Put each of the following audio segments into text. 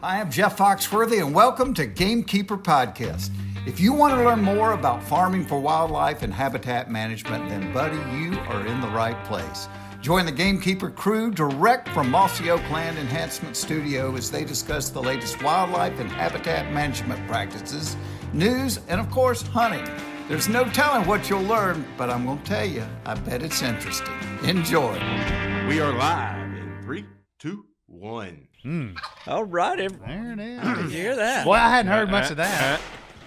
Hi, I'm Jeff Foxworthy, and welcome to Gamekeeper Podcast. If you want to learn more about farming for wildlife and habitat management, then, buddy, you are in the right place. Join the Gamekeeper crew direct from Mossy Oak Land Enhancement Studio as they discuss the latest wildlife and habitat management practices, news, and, of course, hunting. There's no telling what you'll learn, but I'm going to tell you, I bet it's interesting. Enjoy. We are live in 3, 2, 1. All right, There it is. Did you hear that? Boy, I hadn't heard much of that.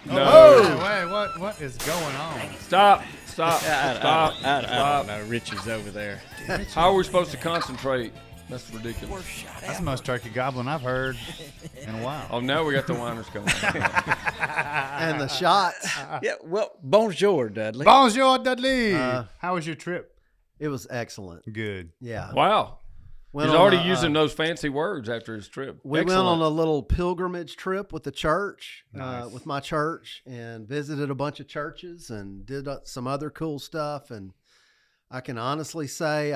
No. Oh, wait, what is going on? Stop. I don't know. Richie's over there. How are we supposed to concentrate? That's ridiculous. That's the most turkey gobbling I've heard in a while. Oh, now we got the whiners going. And the shots. Yeah, well, bonjour, Dudley. Bonjour, Dudley. How was your trip? It was excellent. Good. Yeah. Wow. Went He's on already a, using those fancy words after his trip. We went on a little pilgrimage trip with the church, Nice. with my church, and visited a bunch of churches and did some other cool stuff. And I can honestly say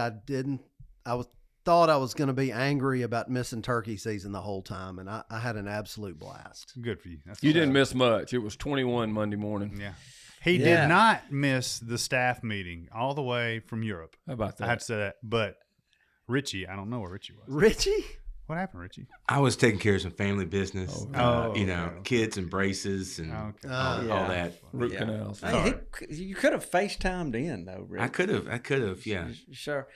thought I was going to be angry about missing turkey season the whole time, and I had an absolute blast. Good for you. That's You what's didn't up. miss much. It was 21 Monday morning. Yeah. He Yeah. did not miss the staff meeting all the way from Europe. How about I had that? to say that. But Richie, I don't know where Richie was. Richie? What happened, Richie? I was taking care of some family business. Oh, okay. Kids and braces and Okay. all that. Root Yeah. canals. Hey, you could have FaceTimed in, though, Rick. I could have, yeah. Sure.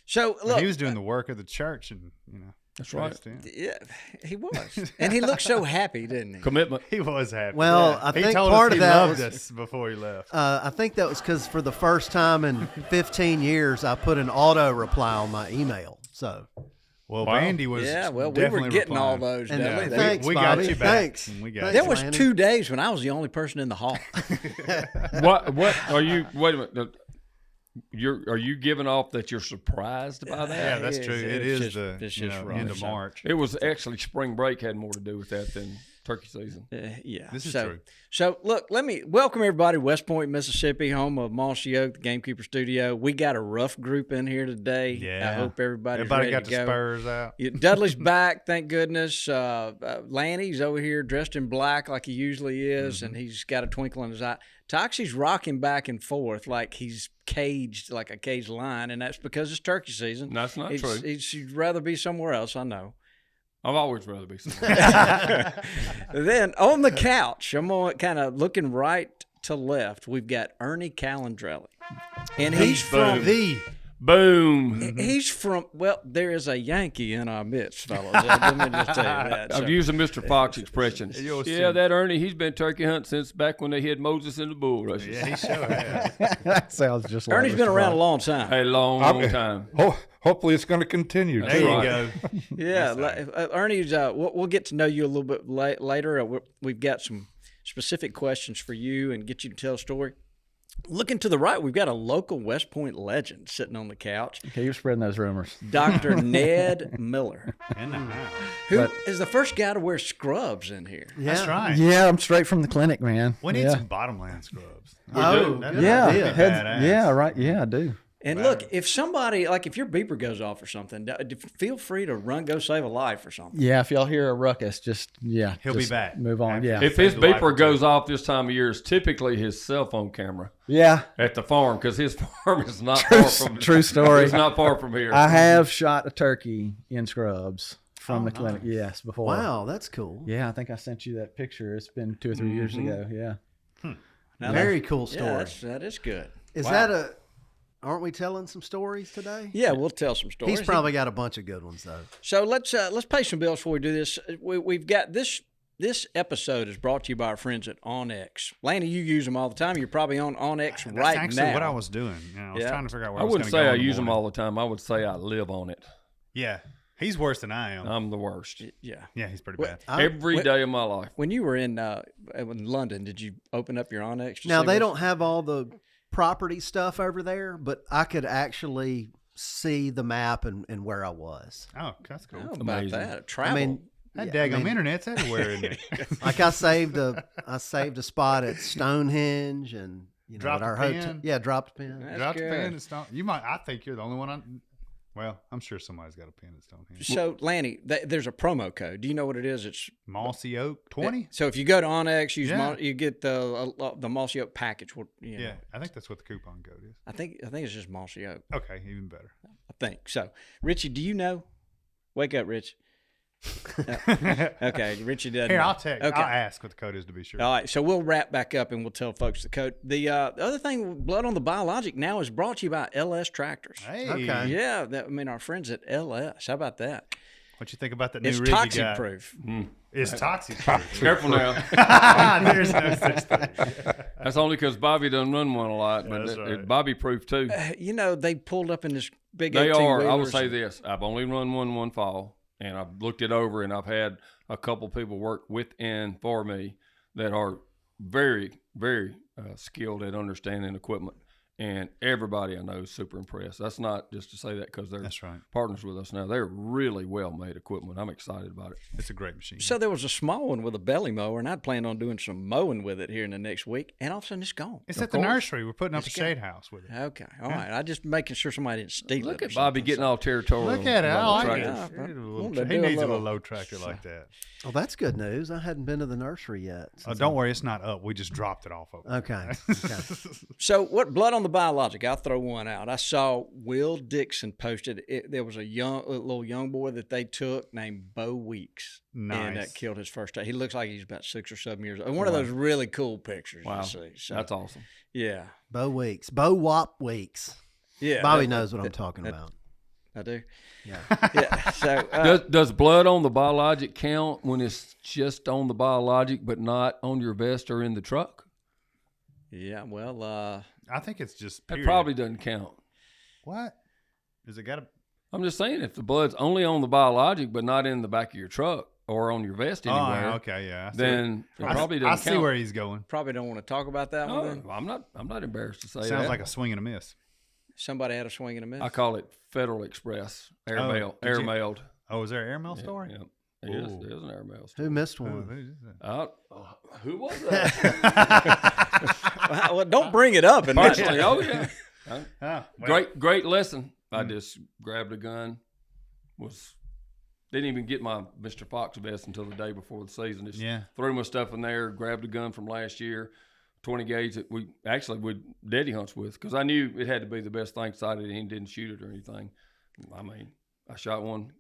So, But look. he was doing the work of the church, and That's right. traced in. Yeah, he was. And he looked so happy, didn't he? Commitment. He was happy. Well, I He think told part us of he that loved was us before he left. I think that was because for the first time in 15 years, I put an auto reply on my email. So, Well, Wow. Bandy was Yeah, well, we definitely were getting all replying. those, and Dudley. Yeah. thanks, we got Bobby. you back. Thanks. We got Thanks, There was Lanny. 2 days when I was the only person in the hall. What are you? Wait a minute. Are you giving off that you're surprised by that? Yeah, that's It true. is. It It's is just- it's just wrong. end of So- March. It was actually spring break had more to do with that than turkey season. Yeah. This is so, true. So, look, let me welcome everybody to West Point, Mississippi, home of Mossy Oak, the Gamekeeper Studio. We got a rough group in here today. Yeah. I hope everybody Everybody ready got to the go. spurs out. Yeah, Dudley's back, thank goodness. Lanny's over here dressed in black like he usually is, and he's got a twinkle in his eye. Toxie's rocking back and forth like he's caged, like a caged lion, and that's because it's turkey season. That's not true. He'd rather be somewhere else, I know. I've always rather be somewhere. Then on the couch, I'm on kind of looking right to left. We've got Ernie Callendrelli, and he's from Boom. He's from, well, there is a Yankee in our midst, fellas. Let me just tell you that. I've used a Mr. Fox expression. You'll see. Yeah, that Ernie, he's been turkey hunting since back when they had Moses in the bull rushes. Yeah, he sure has. That sounds just like Ernie's been Mr. around Fox. a long time. A long time. Hopefully it's going to continue. That's There you right. go. Yeah, Ernie's, we'll get to know you a little bit later. We've got some specific questions for you and get you to tell a story. Looking to the right, we've got a local West Point legend sitting on the couch, Okay, you're spreading those rumors. Dr. Ned Miller, In the house. who is the first guy to wear scrubs in here. Yeah. That's right. Yeah, I'm straight from the clinic, man. We need yeah. some bottomland scrubs. Oh, That'd good Yeah, idea. badass. yeah, right. Yeah, I do. And look, if somebody, like if your beeper goes off or something, feel free to go save a life or something. Yeah, if y'all hear a ruckus, He'll just be back. Move on. After Yeah, If his Save the life beeper or goes two. off this time of year, it's typically his cell phone camera yeah. at the farm because his farm is not far from True story. It's not far from here. I have shot a turkey in scrubs from the clinic. Yes, before. Wow, that's cool. Yeah, I think I sent you that picture. It's been 2 or 3 years ago. Yeah. Now, Very cool story. Yeah, that is good. Is that aren't we telling some stories today? Yeah, we'll tell some stories. He's probably got a bunch of good ones, though. So let's pay some bills before we do this. We've got this episode is brought to you by our friends at OnX. Lanny, you use them all the time. You're probably on OnX That's right now. actually what I was doing. I was Yeah. trying to figure out where I I was wouldn't gonna say go I in the use them morning. all the time. I would say I live on it. Yeah. He's worse than I am. I'm the worst. Yeah. Yeah, he's pretty Well, bad. Every day of my life. When you were in London, did you open up your OnX? to Now see they what's- don't have all the property stuff over there, but I could actually see the map and where I was. Oh, that's cool. How about Amazing. that? Travel. I mean, That yeah, I daggum mean, internet's everywhere, isn't it? like I saved a spot at Stonehenge and Dropped at our a pin? hotel. Yeah, dropped a pin. That's Drop the good. pen. It's not, I think you're the only one Well, I'm sure somebody's got a pen that's on him. So, Lanny, there's a promo code. Do you know what it is? It's Mossy Oak 20. So if you go to Onyx, Yeah. you get the Mossy Oak package. Yeah, I think that's what the coupon code is. I think it's just Mossy Oak. Okay, even better. I think so. Richie, do you know? Wake up, Rich. Okay, Richie doesn't. Here, know. I'll text. Okay. I'll ask what the code is to be sure. All right, so we'll wrap back up and we'll tell folks the code. The other thing, Blood on the Biologic now is brought to you by LS Tractors. Hey, Okay. Yeah, our friends at LS. How about that? what you think about that new It's rig you toxic got? proof. It's toxic proof. Careful now. There's no such thing. That's only because Bobby doesn't run one a lot, but That's right. it's Bobby proof too. They pulled up in this big. They are. I will 18-wheelers. say this: I've only run one fall, and I've looked it over, and I've had a couple people work with and for me that are very, very skilled at understanding equipment, and everybody I know is super impressed. That's not just to say that because they're That's right. partners with us now. They're really well made equipment. I'm excited about it. It's a great machine. So there was a small one with a belly mower, and I'd planned on doing some mowing with it here in the next week, and all of a sudden it's gone. It's at the nursery. We're putting up a shade house with it. Okay, all right. I just making sure somebody didn't steal Look it. at Bobby getting all territorial. Look at it. I about the like tractor. Yeah, it. wanted to He do a needs a little- little low tractor like that. Oh, that's good news. I hadn't been to the nursery yet. Oh, don't worry. It's not up. We just dropped it off of it. Okay. So what Blood on the Biologic? I'll throw one out. I saw Will Dixon posted it. There was a little young boy that they took named Bo Weeks, and that Nice. killed his first time. He looks like he's about 6 or 7 years old. One of those really cool pictures. Wow, You see. So, that's awesome. yeah, Bo Weeks. Bo Wop Weeks. yeah. Bobby knows what I'm talking about. I do. Yeah. Yeah. So Does blood on the biologic count when it's just on the biologic, but not on your vest or in the truck? yeah. Well, I think it's just That period. probably doesn't count. What? Does it got to? I'm just saying, if the blood's only on the biologic, but not in the back of your truck or on your vest anywhere, Oh, okay, yeah. I see then it I- probably I doesn't see count. where he's going. probably don't want to talk about that one. Then No, I'm not embarrassed to say Sounds that. like a swing and a miss. somebody had a swing and a miss. I call it Federal Express airmail, did you- airmailed. Oh, is there an airmail story? Yeah, it is. Ooh. It is an airmail. Who Story. missed Who one? is that? Who was that? Well, don't bring it up. And Personally, oh yeah. Ah, well, Great lesson. I just grabbed a gun. Didn't even get my Mr. Fox vest until the day before the season. Just Yeah. threw my stuff in there. Grabbed a gun from last year, 20 gauge that we would daddy hunts with because I knew it had to be the best thing sighted and didn't shoot it or anything. I mean, I shot one,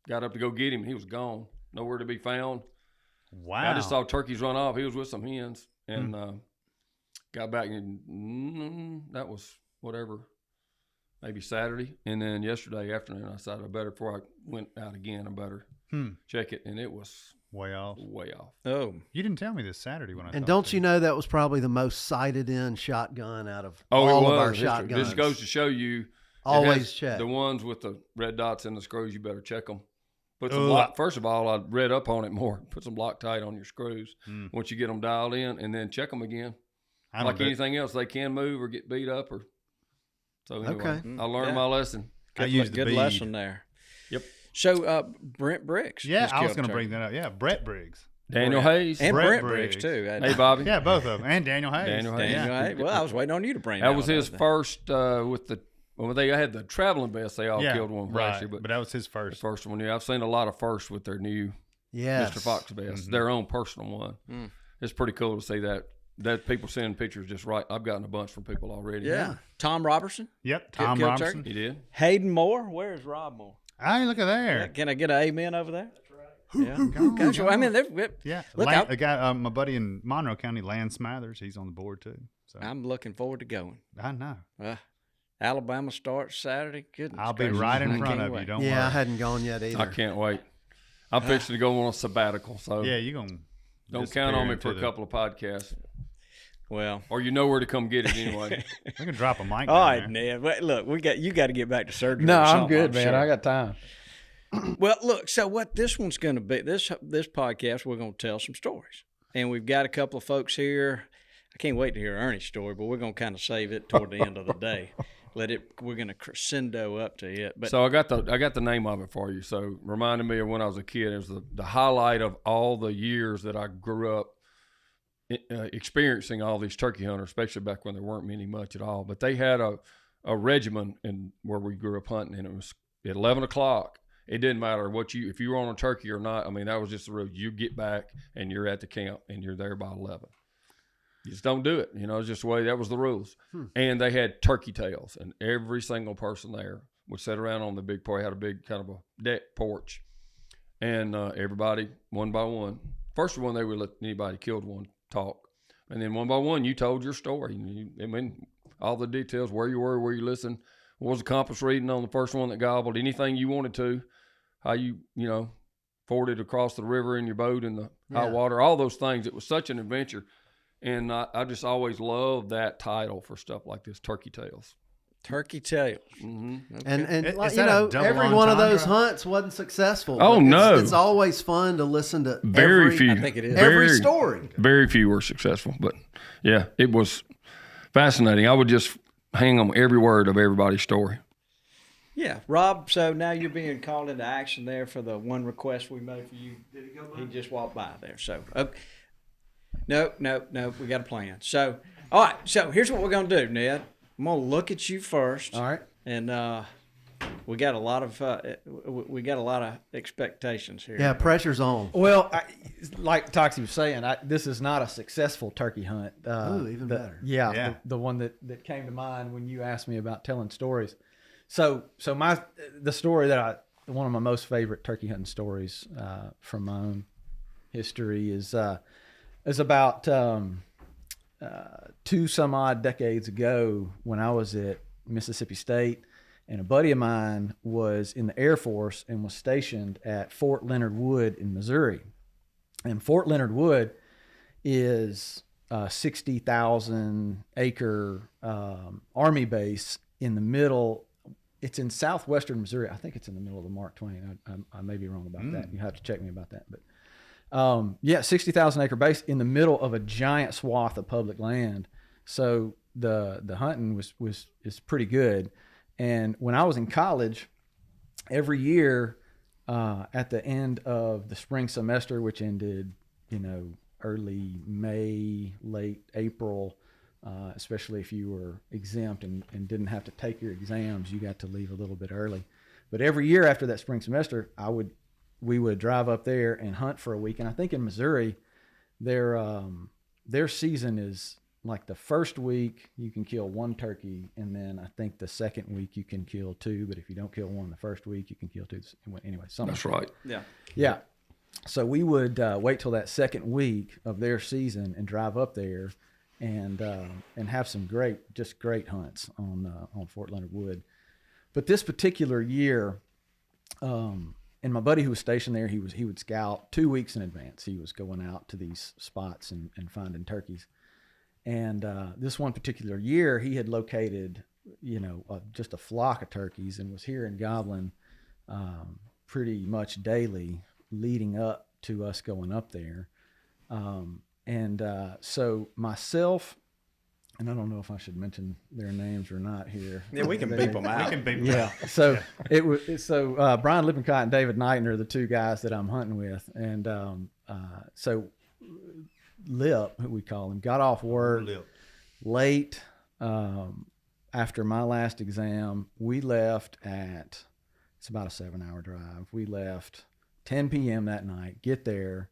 got up to go get him, and he was gone, nowhere to be found. Wow. I just saw turkeys run off. He was with some hens and got back and that was whatever. Maybe Saturday, and then yesterday afternoon, I decided before I went out again, I better check it, and it was way off. way off. Oh, You didn't tell me this Saturday when I. And talked don't to you know that was probably the most sighted in shotgun out of Oh, all it was. of our This shotguns? goes to show you. it Always has check. the ones with the red dots and the screws. You better check them. Put some Ooh. First of all, I read up on it more. Put some Loctite on your screws once you get them dialed in, and then check them again. I don't Like bet- anything else, they can move or get beat up. So anyway, Okay. I learned Yeah. my lesson. I used the good bead. lesson there. Yep. So Brent Briggs. Yeah, just I was killed going to turkey. bring that up. Yeah, Brett Briggs. Daniel Hayes. And Brent Brent Briggs, Briggs. too. Hey, Bobby. Yeah, both of them, and Daniel Hayes. Daniel Hayes. Daniel Hayes. Well, I was waiting on you to bring That was one his up. first with the. Well, they had the traveling vest. They all Yeah, killed one right. last year, but that was his the first. first one. Yeah, I've seen a lot of firsts with their new Yes. Mr. Fox vest, their own personal one. It's pretty cool to see that. That people sending pictures just right. I've gotten a bunch from people already. Yeah. Tom Robertson. Yep, Tom killed Robertson. He did. Hayden Moore. Where's Rob Moore? Hey, look at there. Can I get an amen over there? Yeah. Okay. So, I mean, Yeah, Look, a guy, my buddy in Monroe County, Lan Smathers, he's on the board too. So I'm looking forward to going. I know. Alabama starts Saturday. Goodness I'll be gracious. right in I front can't of you. wait. Don't Yeah, I worry. hadn't gone yet either. I can't wait. I'm fixing to go on a sabbatical, so Yeah, you're gonna. don't count on me for a couple of podcasts, Well, or you know where to come get it anyway. We can drop a mic. all down right, there. Ned. Wait, look, you got to get back to surgery. No, or I'm something, good, man. sure. I got time. Well, look. So what this one's going to be? This podcast, we're going to tell some stories, and we've got a couple of folks here. I can't wait to hear Ernie's story, but we're going to kind of save it toward the end of the day. We're going to crescendo up to it. But So I got the name of it for you. So reminded me of when I was a kid. It was the highlight of all the years that I grew up experiencing all these turkey hunters, especially back when there weren't many much at all. But they had a regimen in where we grew up hunting, and at 11 o'clock, it didn't matter if you were on a turkey or not. I mean, that was just the rule. You get back and you're at the camp and you're there by 11. You just don't do it. It's just the way, that was the rules. And they had turkey tails, and every single person there would sit around on the big porch, had a big kind of a deck porch. And everybody, one by one, first one, they would let anybody killed one talk. And then one by one, you told your story. All the details, where you were, where you listened, what was the compass reading on the first one that gobbled, anything you wanted to, how you forded across the river in your boat in the high water, all those things. It was such an adventure. And I just always loved that title for stuff like this, Turkey Tales. Turkey Tales. Mm-hmm. Okay. And Is that a double every one of those entendre? hunts wasn't successful. Oh, but no. It's always fun to listen to Very few. I think it is. every story. Very few were successful. But, yeah, it was fascinating. I would just hang on every word of everybody's story. Yeah, Rob. So now you're being called into action there for the one request we made for you. Did it go by? He just walked by there. So, okay. No. We got a plan. So, all right. So here's what we're gonna do, Ned. I'm gonna look at you first. All right. And we got a lot of expectations here. Yeah, pressure's on. Well, like Toxie was saying, this is not a successful turkey hunt. Ooh, even better. Yeah, Yeah. the one that came to mind when you asked me about telling stories. So the story one of my most favorite turkey hunting stories from my own history is about 2 some odd decades ago when I was at Mississippi State, and a buddy of mine was in the Air Force and was stationed at Fort Leonard Wood in Missouri. And Fort Leonard Wood is a 60,000 acre Army base in the middle. It's in southwestern Missouri. I think it's in the middle of the Mark Twain. I may be wrong about that. You have to check me about that. But 60,000 acre base in the middle of a giant swath of public land. So the hunting is pretty good. And when I was in college, every year at the end of the spring semester, which ended, early May, late April, especially if you were exempt and didn't have to take your exams, you got to leave a little bit early. But every year after that spring semester, we would drive up there and hunt for a week. And I think in Missouri, their season is like the first week you can kill 1 turkey, and then I think the second week you can kill 2. But if you don't kill 1 the first week, you can kill 2. Anyway, something. That's right. Yeah. So we would wait till that second week of their season and drive up there and have some great hunts on Fort Leonard Wood. But this particular year, and my buddy who was stationed there, he would scout 2 weeks in advance. He was going out to these spots and finding turkeys. And this one particular year, he had located, just a flock of turkeys and was hearing gobbling pretty much daily leading up to us going up there. So myself, and I don't know if I should mention their names or not here. Yeah, we can beep them out. We can beep them Yeah. So Brian Lippincott and David Knighton are the 2 guys that I'm hunting with. And so Lip, who we call him, got off work late after my last exam. We left it's about a 7-hour drive. We left 10 p.m. that night, get there,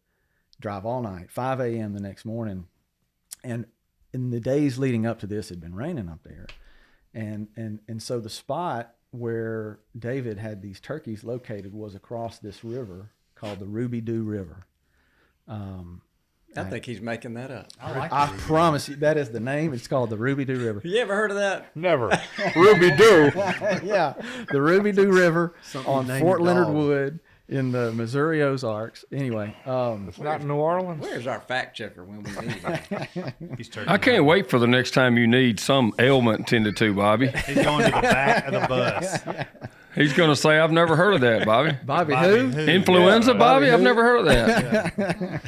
drive all night, 5 a.m. the next morning. And in the days leading up to this, it had been raining up there. And so the spot where David had these turkeys located was across this river called the Ruby Doo River. I think he's making that up. I promise you, that is the name. It's called the Ruby Doo River. You ever heard of that? Never. Ruby Doo. Yeah, the Ruby Doo River Something on named Fort a Leonard dog. Wood in the Missouri Ozarks. Anyway, It's not in New Orleans. Where's our fact checker when we need him? He's turkey I can't wait for the next time you need some ailment tended to, Bobby. He's going to the back of the bus. He's going to say, I've never heard of that, Bobby. Bobby who? Influenza, Bobby? I've who? never heard of that.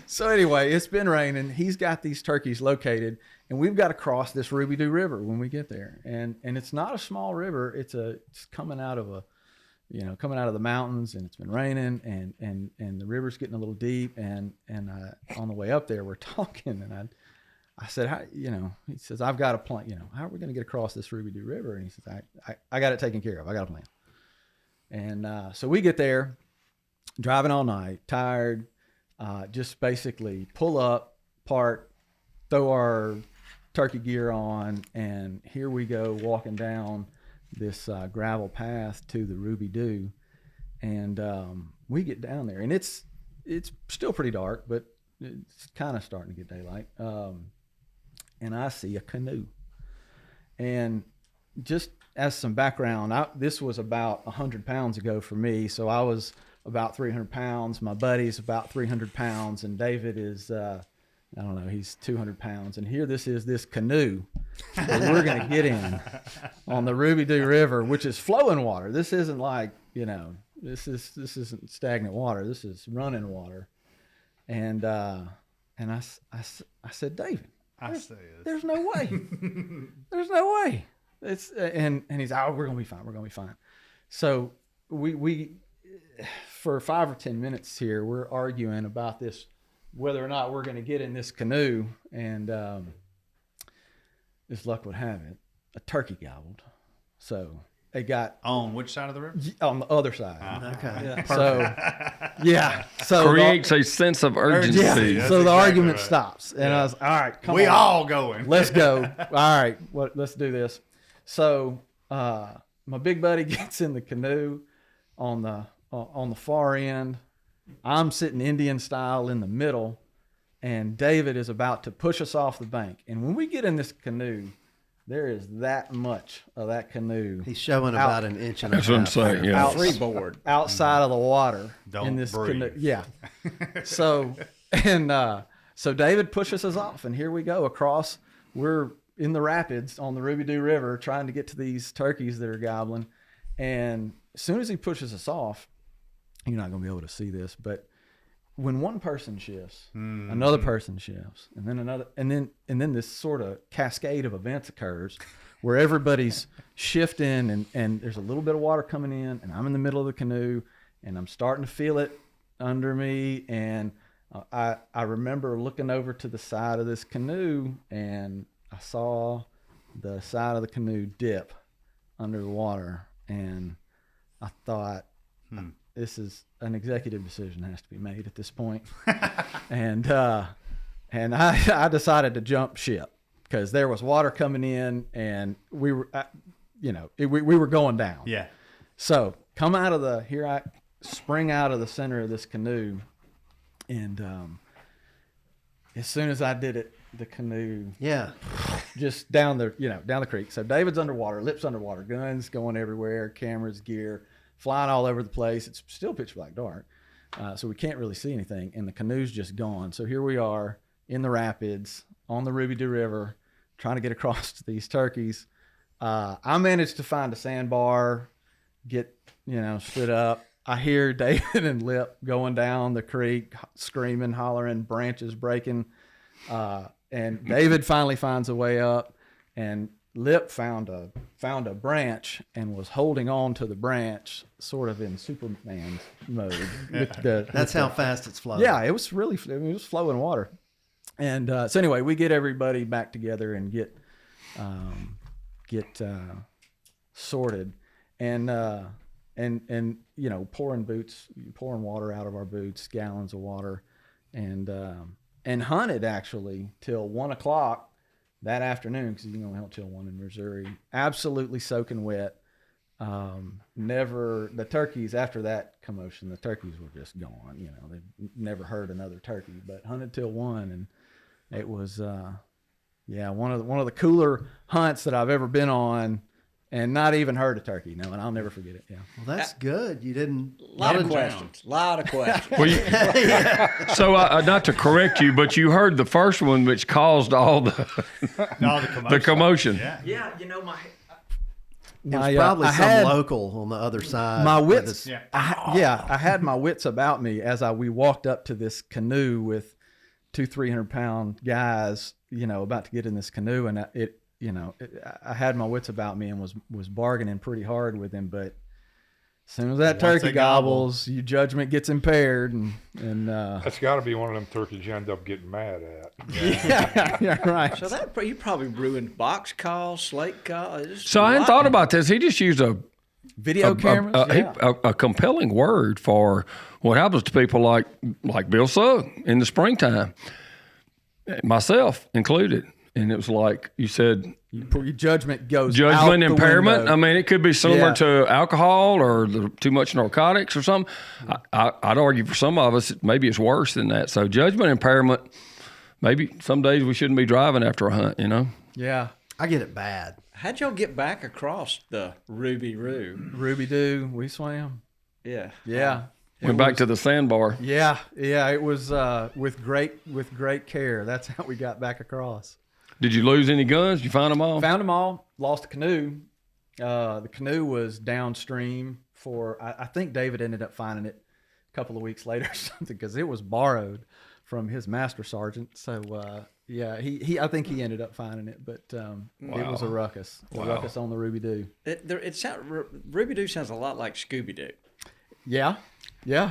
So anyway, it's been raining. He's got these turkeys located, and we've got to cross this Ruby Doo River when we get there. And it's not a small river. It's coming out of the mountains, and it's been raining, and the river's getting a little deep. And on the way up there, we're talking, and I said, he says, I've got a plan. How are we going to get across this Ruby Doo River? And he says, I got it taken care of. I got a plan. And so we get there, driving all night, tired, just basically pull up, park, throw our turkey gear on, and here we go walking down this gravel path to the Ruby Doo. And we get down there, and it's still pretty dark, but it's kind of starting to get daylight. And I see a canoe. And just as some background, this was about 100 pounds ago for me. So I was about 300 pounds. My buddy's about 300 pounds. And David is, I don't know, he's 200 pounds. And here this canoe that we're going to get in on the Ruby Doo River, which is flowing water. This isn't like, this isn't stagnant water. This is running water. And I said, David, there's no way. There's no way. It's and he's we're gonna be fine. We're gonna be fine. So we for 5 or 10 minutes here, we're arguing about this, whether or not we're gonna get in this canoe. And as luck would have it, a turkey gobbled. So it got On which side of the river? on the other side. Okay. Yeah. So yeah. So Creates a sense of urgency. yeah. That's So the exactly argument right. stops, and I was all right. Come We on. all going. Let's go. All right, let's do this. So my big buddy gets in the canoe on the far end. I'm sitting Indian style in the middle, and David is about to push us off the bank. And when we get in this canoe, there is that much of that canoe He's showing about an inch and a half. That's what I'm saying. Yeah. out, Freeboard. outside of the water Don't in this breathe. canoe. Yeah. So David pushes us off, and here we go across. We're in the rapids on the Ruby Doo River trying to get to these turkeys that are gobbling. And as soon as he pushes us off, you're not going to be able to see this, but when one person shifts, another person shifts, and then another, and then this sort of cascade of events occurs where everybody's shifting, and there's a little bit of water coming in, and I'm in the middle of the canoe, and I'm starting to feel it under me. And I remember looking over to the side of this canoe, and I saw the side of the canoe dip under the water, and I thought, this is an executive decision that has to be made at this point. and I decided to jump ship because there was water coming in, and we were, we were going down. Yeah. So I spring out of the center of this canoe, and as soon as I did it, the canoe just down the creek. So David's underwater, lips underwater, guns going everywhere, cameras, gear flying all over the place. It's still pitch black dark, so we can't really see anything, and the canoe's just gone. So here we are in the rapids on the Ruby Doo River, trying to get across to these turkeys. I managed to find a sandbar, get stood up. I hear David and Lip going down the creek, screaming, hollering, branches breaking. And David finally finds a way up, and Lip found a branch and was holding on to the branch, sort of in Superman mode. That's how fast it's flowing. Yeah, it was flowing water. And so anyway, we get everybody back together and get sorted, and pouring water out of our boots, gallons of water, and hunted actually till 1 o'clock that afternoon, because you can only hunt till 1 in Missouri. Absolutely soaking wet. The turkeys, after that commotion, the turkeys were just gone. They never heard another turkey, but hunted till 1, and it was one of the cooler hunts that I've ever been on, and not even heard a turkey. No, and I'll never forget it. Yeah. Well, that's good. You didn't. Lot of questions. Well, so not to correct you, but you heard the first one, which caused all the commotion. Yeah. Yeah, It was probably some local on the other side. My wits. Yeah. I had my wits about me as we walked up to this canoe with 200-300-pound guys, about to get in this canoe, and I had my wits about me and was bargaining pretty hard with him, but as soon as that Once turkey they gobble. gobbles, your judgment gets impaired, and That's got to be one of them turkeys you end up getting mad at. yeah, right. So you probably ruined box calls, slate calls. So I hadn't thought about this. He just used a Video cameras. a compelling word for what happens to people like Bill Sugg in the springtime, myself included. And it was like you said, Your judgment goes judgment out the impairment. window. I mean, it could be similar Yeah. to alcohol or too much narcotics or something. I'd argue for some of us, maybe it's worse than that. So judgment impairment, maybe some days we shouldn't be driving after a hunt, you know? Yeah. I get it bad. How'd y'all get back across the Ruby Roo? Ruby Doo, we swam. Yeah. Yeah. Went back to the sandbar. Yeah. It was with great care. That's how we got back across. Did you lose any guns? Did you find them all? Found them all. Lost the canoe. The canoe was downstream for. I think David ended up finding it a couple of weeks later or something because it was borrowed from his master sergeant. So yeah, he I think he ended up finding it, but it was a ruckus. A ruckus on the Ruby Doo. Ruby Doo sounds a lot like Scooby Doo. Yeah,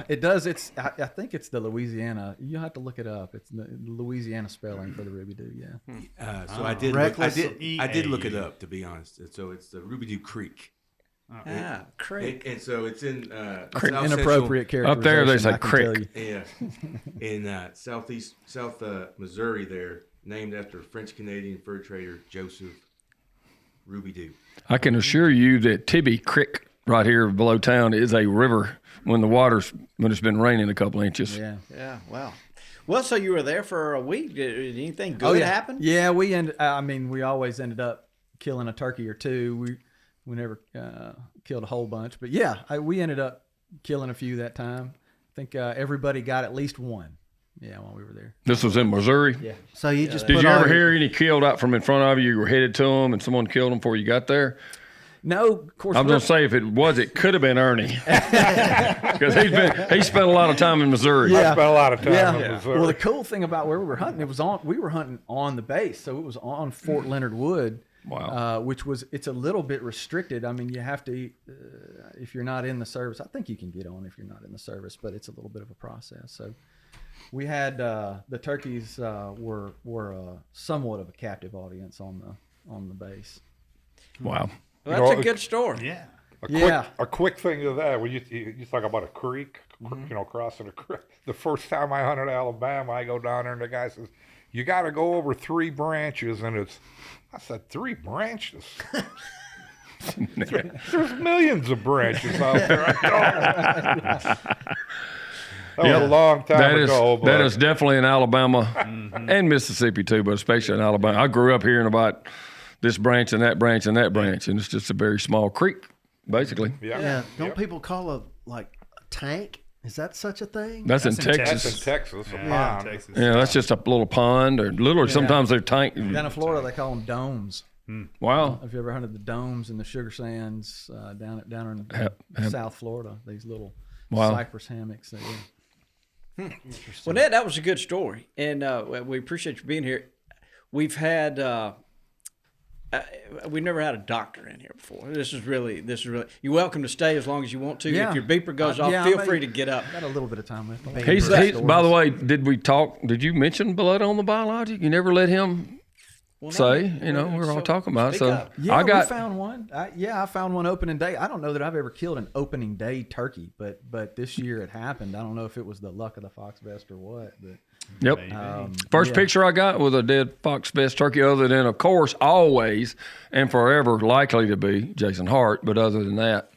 it does. I think it's the Louisiana. You have to look it up. It's the Louisiana spelling for the Ruby Doo. Yeah. So I did look it up, to be honest. And so it's the Ruby Doo Creek. Creek. And so it's in Inappropriate characterization. Up there, they say I can tell crick. you. in South Missouri there, named after French Canadian fur trader Joseph Ruby Doo. I can assure you that Tibby Creek right here below town is a river when it's been raining a couple inches. Yeah. Wow. Well, so you were there for a week. Did anything good happen? Yeah, we always ended up killing a turkey or two. We never killed a whole bunch, but yeah, we ended up killing a few that time. I think everybody got at least one. Yeah, while we were there. This was in Missouri? Yeah. So you just Did put you all ever your- hear any killed out from in front of you? You were headed to them and someone killed them before you got there? No, of course. I was going to say, if it could have been Ernie. Because he spent a lot of time in Missouri. I spent a lot of time in Yeah. Missouri. Well, the cool thing about where we were hunting, we were hunting on the base, so it was on Fort Leonard Wood. Wow. It's a little bit restricted. I mean, you have to, if you're not in the service, I think you can get on if you're not in the service, but it's a little bit of a process. So we had, the turkeys were somewhat of a captive audience on the base. Wow. Well, that's a good story. Yeah. A quick thing to that, when you talk about a creek, crossing a creek. The first time I hunted Alabama, I go down there and the guy says, "You got to go over 3 branches," and I said, 3 branches? There's millions of branches out there. That was a long time ago. That is definitely in Alabama and Mississippi too, but especially in Alabama. I grew up hearing about this branch and that branch and that branch, and it's just a very small creek, basically. Yeah. Don't people call a tank? Is that such a thing? That's in That's Texas. in Texas. A Yeah, pond. Texas. Yeah, that's just a little pond, or literally sometimes they're tank. Down in Florida, they call them domes. Wow. Have you ever hunted the domes in the sugar sands down in South Florida? These little cypress hammocks. Well, Ned, that was a good story, and we appreciate you being here. We've had we've never had a doctor in here before. This is really. You're welcome to stay as long as you want to. Yeah. If your beeper goes off, feel free to get up. Got a little bit of time left. He's by the way, did you mention blood on the biologic? You never let him say, we're all talking about it. So up. Yeah, we found one. I found one opening day. I don't know that I've ever killed an opening day turkey, but this year it happened. I don't know if it was the luck of the fox vest or what. But Yep. First picture I got was a dead fox vest turkey, other than, of course, always and forever likely to be Jason Hart. But other than that,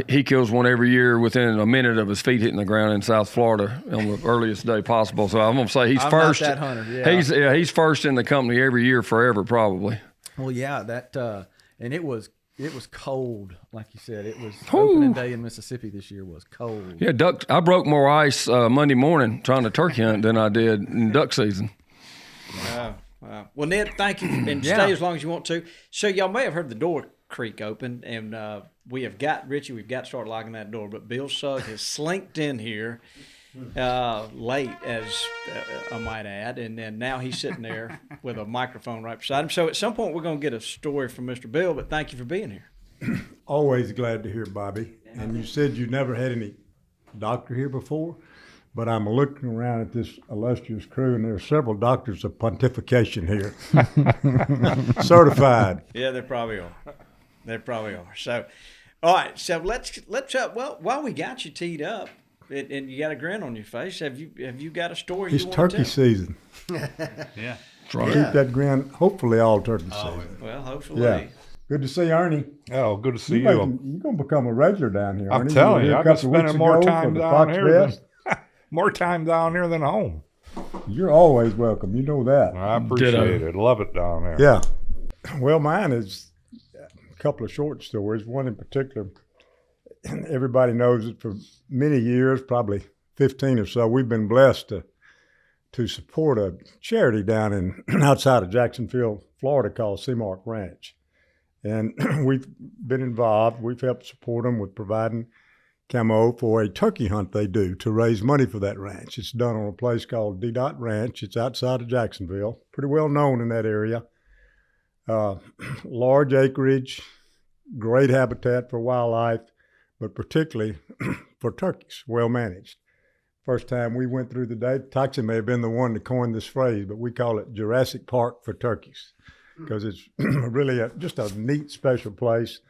he kills one every year within a minute of his feet hitting the ground in South Florida on the earliest day possible. So I'm going to say he's I'm first. not that hunter, yeah. He's first in the company every year forever, probably. Well, yeah, and it was cold, like you said. It was opening day in Mississippi this year was cold. Yeah, duck. I broke more ice Monday morning trying to turkey hunt than I did in duck season. Wow. Well, Ned, thank you, and stay as long as you want to. So y'all may have heard the door creak open, and we've got to start locking that door. But Bill Sugg has slinked in here late, as I might add, and then now he's sitting there with a microphone right beside him. So at some point we're going to get a story from Mr. Bill, but thank you for being here. Always glad to hear Bobby. And you said you never had any doctor here before, but I'm looking around at this illustrious crew, and there are several doctors of pontification here, certified. Yeah, there probably are. So, All right, so let's well, while we got you teed up, and you got a grin on your face, have you got a story It's you want to turkey tell? season. Yeah. Keep that grin, hopefully all turkey season. Well, hopefully. Yeah. Good to see Ernie. Oh, good to see You're you. going to become a regular down here, I'm Ernie. telling were you, here a I've been couple of weeks spending more ago time for the down Fox here Fest. more time down here than home. You're always welcome. You know that. I appreciate it. Love it down there. Yeah. Well, mine is a couple of short stories. One in particular, everybody knows it for many years, probably 15 or so. We've been blessed to support a charity down in outside of Jacksonville, Florida, called Seamark Ranch. And we've been involved. We've helped support them with providing camo for a turkey hunt they do to raise money for that ranch. It's done on a place called D-Dot Ranch. It's outside of Jacksonville, pretty well known in that area. Large acreage, great habitat for wildlife, but particularly for turkeys, well managed. First time we went through the day, Toxie may have been the one to coin this phrase, but we call it Jurassic Park for turkeys because it's really just a neat, special place.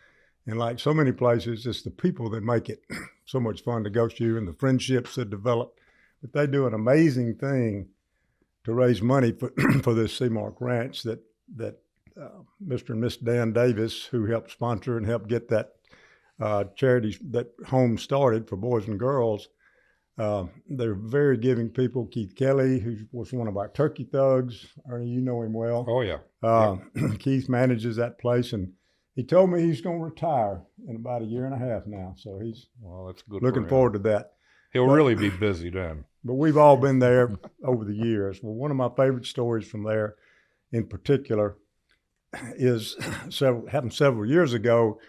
And like so many places, it's the people that make it so much fun to go to and the friendships that develop. But they do an amazing thing to raise money for this Seamark Ranch that Mr. and Miss Dan Davis, who helped sponsor and help get that charity, that home started for boys and girls. They're very giving people. Keith Kelly, who was one of our turkey thugs. Ernie, you know him well. Oh, yeah. Keith manages that place, and he told me he's going to retire in about a year and a half now. So he's that's good. looking forward to that. He'll really be busy then. But we've all been there over the years. Well, one of my favorite stories from there in particular is happened several years ago.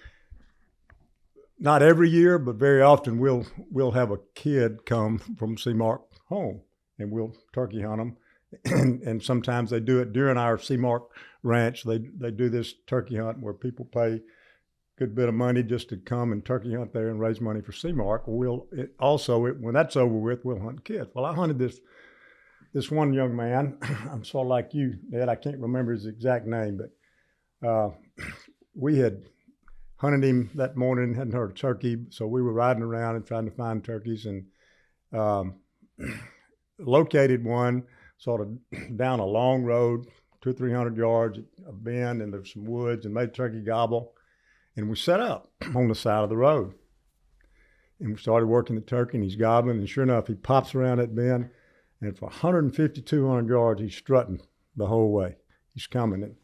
Not every year, but very often we'll have a kid come from Seamark home, and we'll turkey hunt them. And sometimes they do it during our Seamark Ranch. They do this turkey hunt where people pay a good bit of money just to come and turkey hunt there and raise money for Seamark. When that's over with, we'll hunt kids. Well, I hunted this one young man. I'm sort of like you, Ed. I can't remember his exact name, but we had hunted him that morning, hadn't heard a turkey, so we were riding around and trying to find turkeys, and located one sort of down a long road, 200 or 300 yards, a bend, and there's some woods, and made turkey gobble. And we set up on the side of the road. And we started working the turkey, and he's gobbling, and sure enough, he pops around that bend, and for 150, 200 yards, he's strutting the whole way. He's coming. And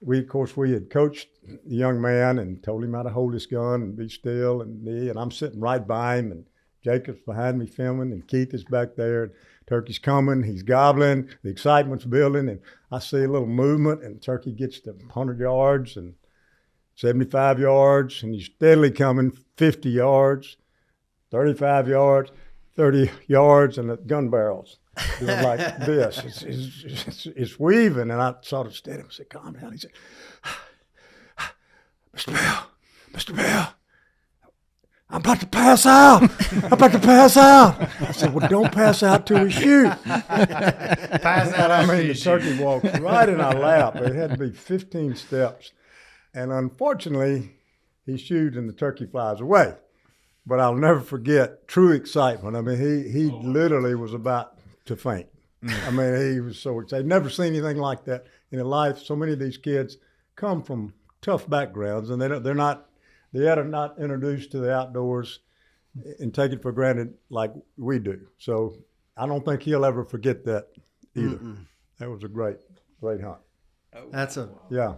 we had coached the young man and told him how to hold his gun and be still, and I'm sitting right by him, and Jacob's behind me filming, and Keith is back there, and turkey's coming, he's gobbling, the excitement's building, and I see a little movement, and turkey gets to 100 yards and 75 yards, and he's steadily coming, 50 yards, 35 yards, 30 yards, and the gun barrels doing like this. It's weaving, and I sort of steadied him and said, calm down. He said, Mr. Bell, I'm about to pass out. I said, well, don't pass out till we shoot. Pass out. I mean, the turkey walked right in our lap. It had to be 15 steps. And unfortunately, he shoots and the turkey flies away. But I'll never forget true excitement. I mean, he literally was about to faint. I mean, he was so excited. Never seen anything like that in his life. So many of these kids come from tough backgrounds, and they're not introduced to the outdoors and take it for granted like we do. So I don't think he'll ever forget that either. That was a great hunt. Yeah.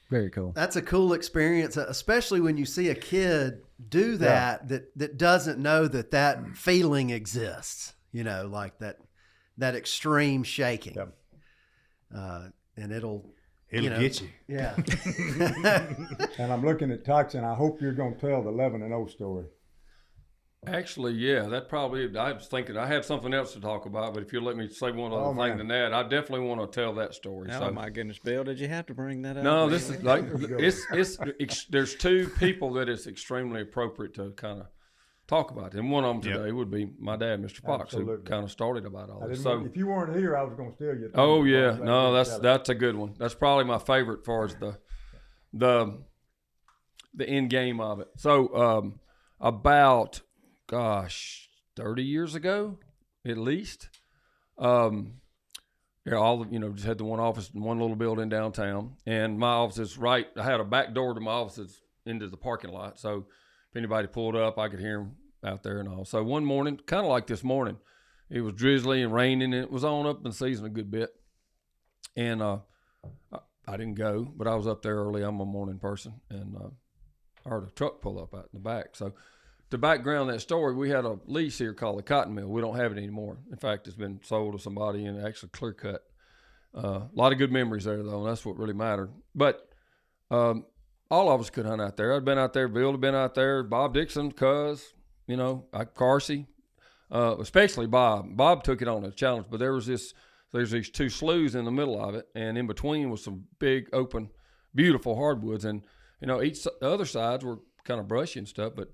Very cool. That's a cool experience, especially when you see a kid do that doesn't know that feeling exists, like that extreme shaking. Yep. And it'll get you. Yeah. And I'm looking at Tox, and I hope you're going to tell the 11-0 story. Actually, yeah, that probably, I was thinking, I had something else to talk about, but if you'll let me say one other thing than that, I definitely want to tell that story. Oh, my goodness, Bill, did you have to bring that up? No, this is like, there's two people that it's extremely appropriate to kind of talk about. And one of them today would be my dad, Mr. Fox, who kind of started about all this. So if you weren't here, I was going to steal you. Oh, yeah. No, that's a good one. That's probably my favorite as far as the end game of it. So about 30 years ago, at least. Yeah, just had the one office in one little building downtown, and my office is right. I had a back door to my office into the parking lot, so if anybody pulled up, I could hear them out there and all. So one morning, kind of like this morning, it was drizzly and raining, and it was on up in season a good bit. And I didn't go, but I was up there early. I'm a morning person, and I heard a truck pull up out in the back. So to background that story, we had a lease here called the Cotton Mill. We don't have it anymore. In fact, it's been sold to somebody and actually clear cut. A lot of good memories there, though, and that's what really mattered. But all of us could hunt out there. I'd been out there. Bill had been out there. Bob Dixon, Cuz, Carsey, especially Bob. Bob took it on as a challenge, but there's these two sloughs in the middle of it, and in between was some big, open, beautiful hardwoods. And, the other sides were kind of brushy and stuff, but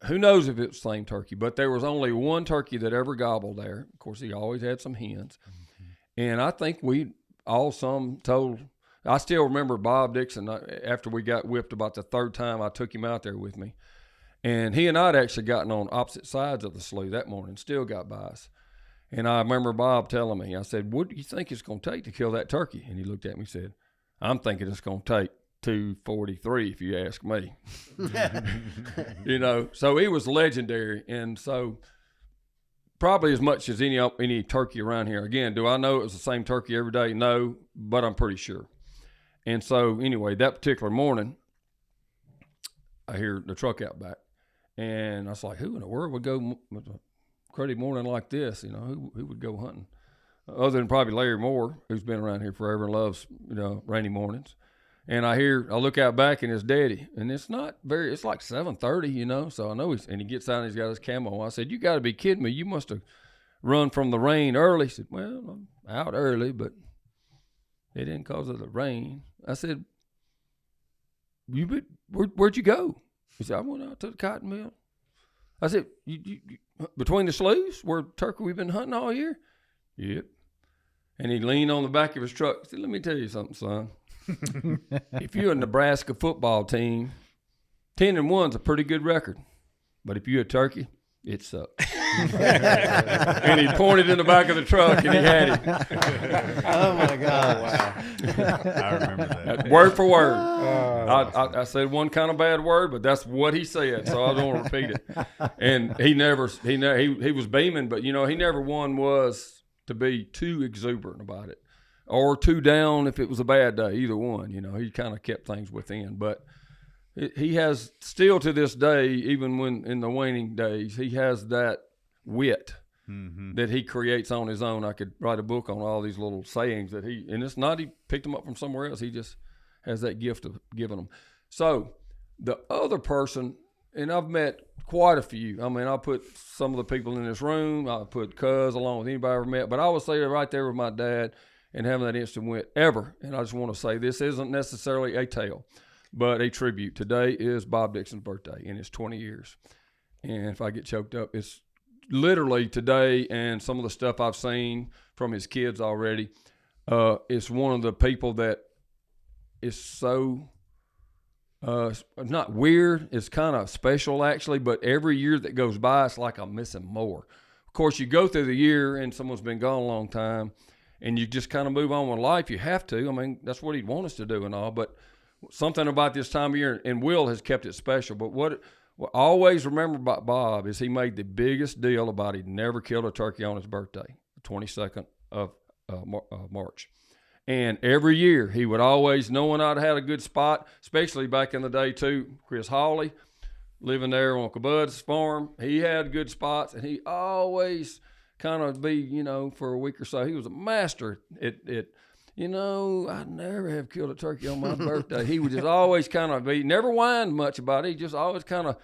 who knows if it was the same turkey, but there was only one turkey that ever gobbled there. Of course, he always had some hens. Mm-hmm. And I think I still remember Bob Dixon, after we got whipped about the third time, I took him out there with me. And he and I had actually gotten on opposite sides of the slough that morning, still got by us. And I remember Bob telling me, I said, what do you think it's going to take to kill that turkey? And he looked at me and said, I'm thinking it's going to take 243 if you ask me. So he was legendary. And so probably as much as any turkey around here. Again, do I know it was the same turkey every day? No, but I'm pretty sure. And so anyway, that particular morning, I hear the truck out back, and I was like, who in the world would go with a cruddy morning like this? Who would go hunting other than probably Larry Moore, who's been around here forever and loves rainy mornings. And I look out back, and it's Daddy, and it's like 7:30, so I know and he gets out and he's got his camo. I said, you got to be kidding me. You must have run from the rain early. He said, well, I'm out early, but it didn't cause of the rain. I said, where'd you go? He said, I went out to the cotton mill. I said, you between the sloughs where turkey we've been hunting all year? Yep. And he leaned on the back of his truck. He said, let me tell you something, son. If you're a Nebraska football team, 10-1's a pretty good record. But if you're a turkey, it sucks. And he pointed in the back of the truck, and he had it. Oh, my God. Wow. I remember that. Word for word. I said one kind of bad word, but that's what he said, so I don't want to repeat it. And he was beaming, but, he never was to be too exuberant about it. Or too down if it was a bad day, either one. He kind of kept things within. But he has still to this day, even when in the waning days, he has that wit that he creates on his own. I could write a book on all these little sayings that and it's not he picked them up from somewhere else. He just has that gift of giving them. So the other person, and I've met quite a few. I put some of the people in this room. I put Cuz along with anybody I ever met. But I would say right there with my dad, and having that instant wit ever. And I just want to say this isn't necessarily a tale, but a tribute. Today is Bob Dixon's birthday, and it's 20 years. And if I get choked up, it's literally today, and some of the stuff I've seen from his kids already. It's one of the people that is so not weird. It's kind of special, actually, but every year that goes by, it's like I'm missing more. Of course, you go through the year, and someone's been gone a long time, and you just kind of move on with life. You have to. That's what he'd want us to do and all. But something about this time of year, and Will has kept it special. But what I always remember about Bob is he made the biggest deal about he'd never killed a turkey on his birthday, the 22nd of March. And every year he would always, knowing I'd had a good spot, especially back in the day too, Chris Hawley, living there on Uncle Bud's farm, he had good spots, and he always kind of be, for a week or so. He was a master at I never have killed a turkey on my birthday. He would just always kind of be, never whined much about it. He just always kind of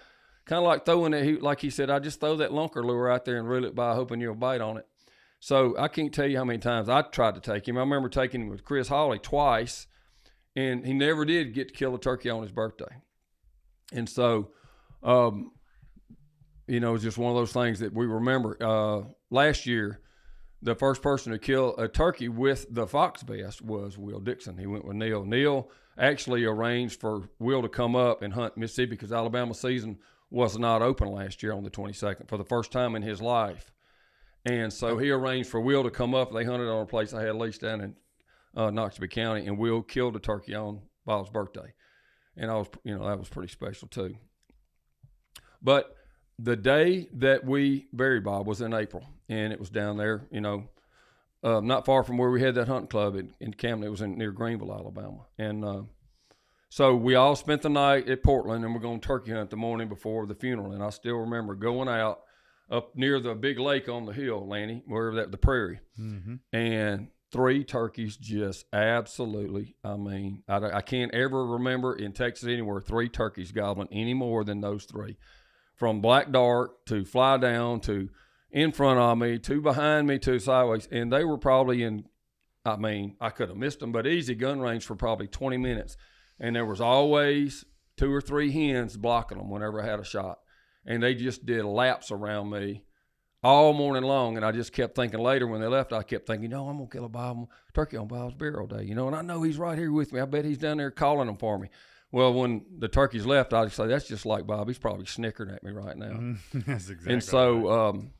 like throwing it. Like he said, I just throw that lunker lure out there and reel it by, hoping you'll bite on it. So I can't tell you how many times I tried to take him. I remember taking him with Chris Hawley twice, and he never did get to kill a turkey on his birthday. And so, it's just one of those things that we remember. Last year, the first person to kill a turkey with the fox vest was Will Dixon. He went with Neil. Neil actually arranged for Will to come up and hunt Mississippi because Alabama season was not open last year on the 22nd for the first time in his life. And so he arranged for Will to come up. They hunted on a place I had leased down in Noxubee County, and Will killed a turkey on Bob's birthday. And I was, that was pretty special too. But the day that we buried Bob was in April, and it was down there, not far from where we had that hunting club in Camden. It was near Greenville, Alabama. And so we all spent the night at Portland, and we're going to turkey hunt the morning before the funeral. And I still remember going out up near the big lake on the hill, Lanny, wherever the prairie, and 3 turkeys just absolutely, I can't ever remember in Texas anywhere 3 turkeys gobbling any more than those 3. From black dark to fly down to in front of me to behind me to sideways. And they were probably I could have missed them, but easy gun range for probably 20 minutes. And there was always 2 or 3 hens blocking them whenever I had a shot. And they just did laps around me all morning long. And I just kept thinking later when they left, I kept thinking, I'm going to kill a turkey on Bob's burial day, and I know he's right here with me. I bet he's down there calling them for me. Well, when the turkeys left, I'd say, that's just like Bob. He's probably snickering at me right now. That's exactly And so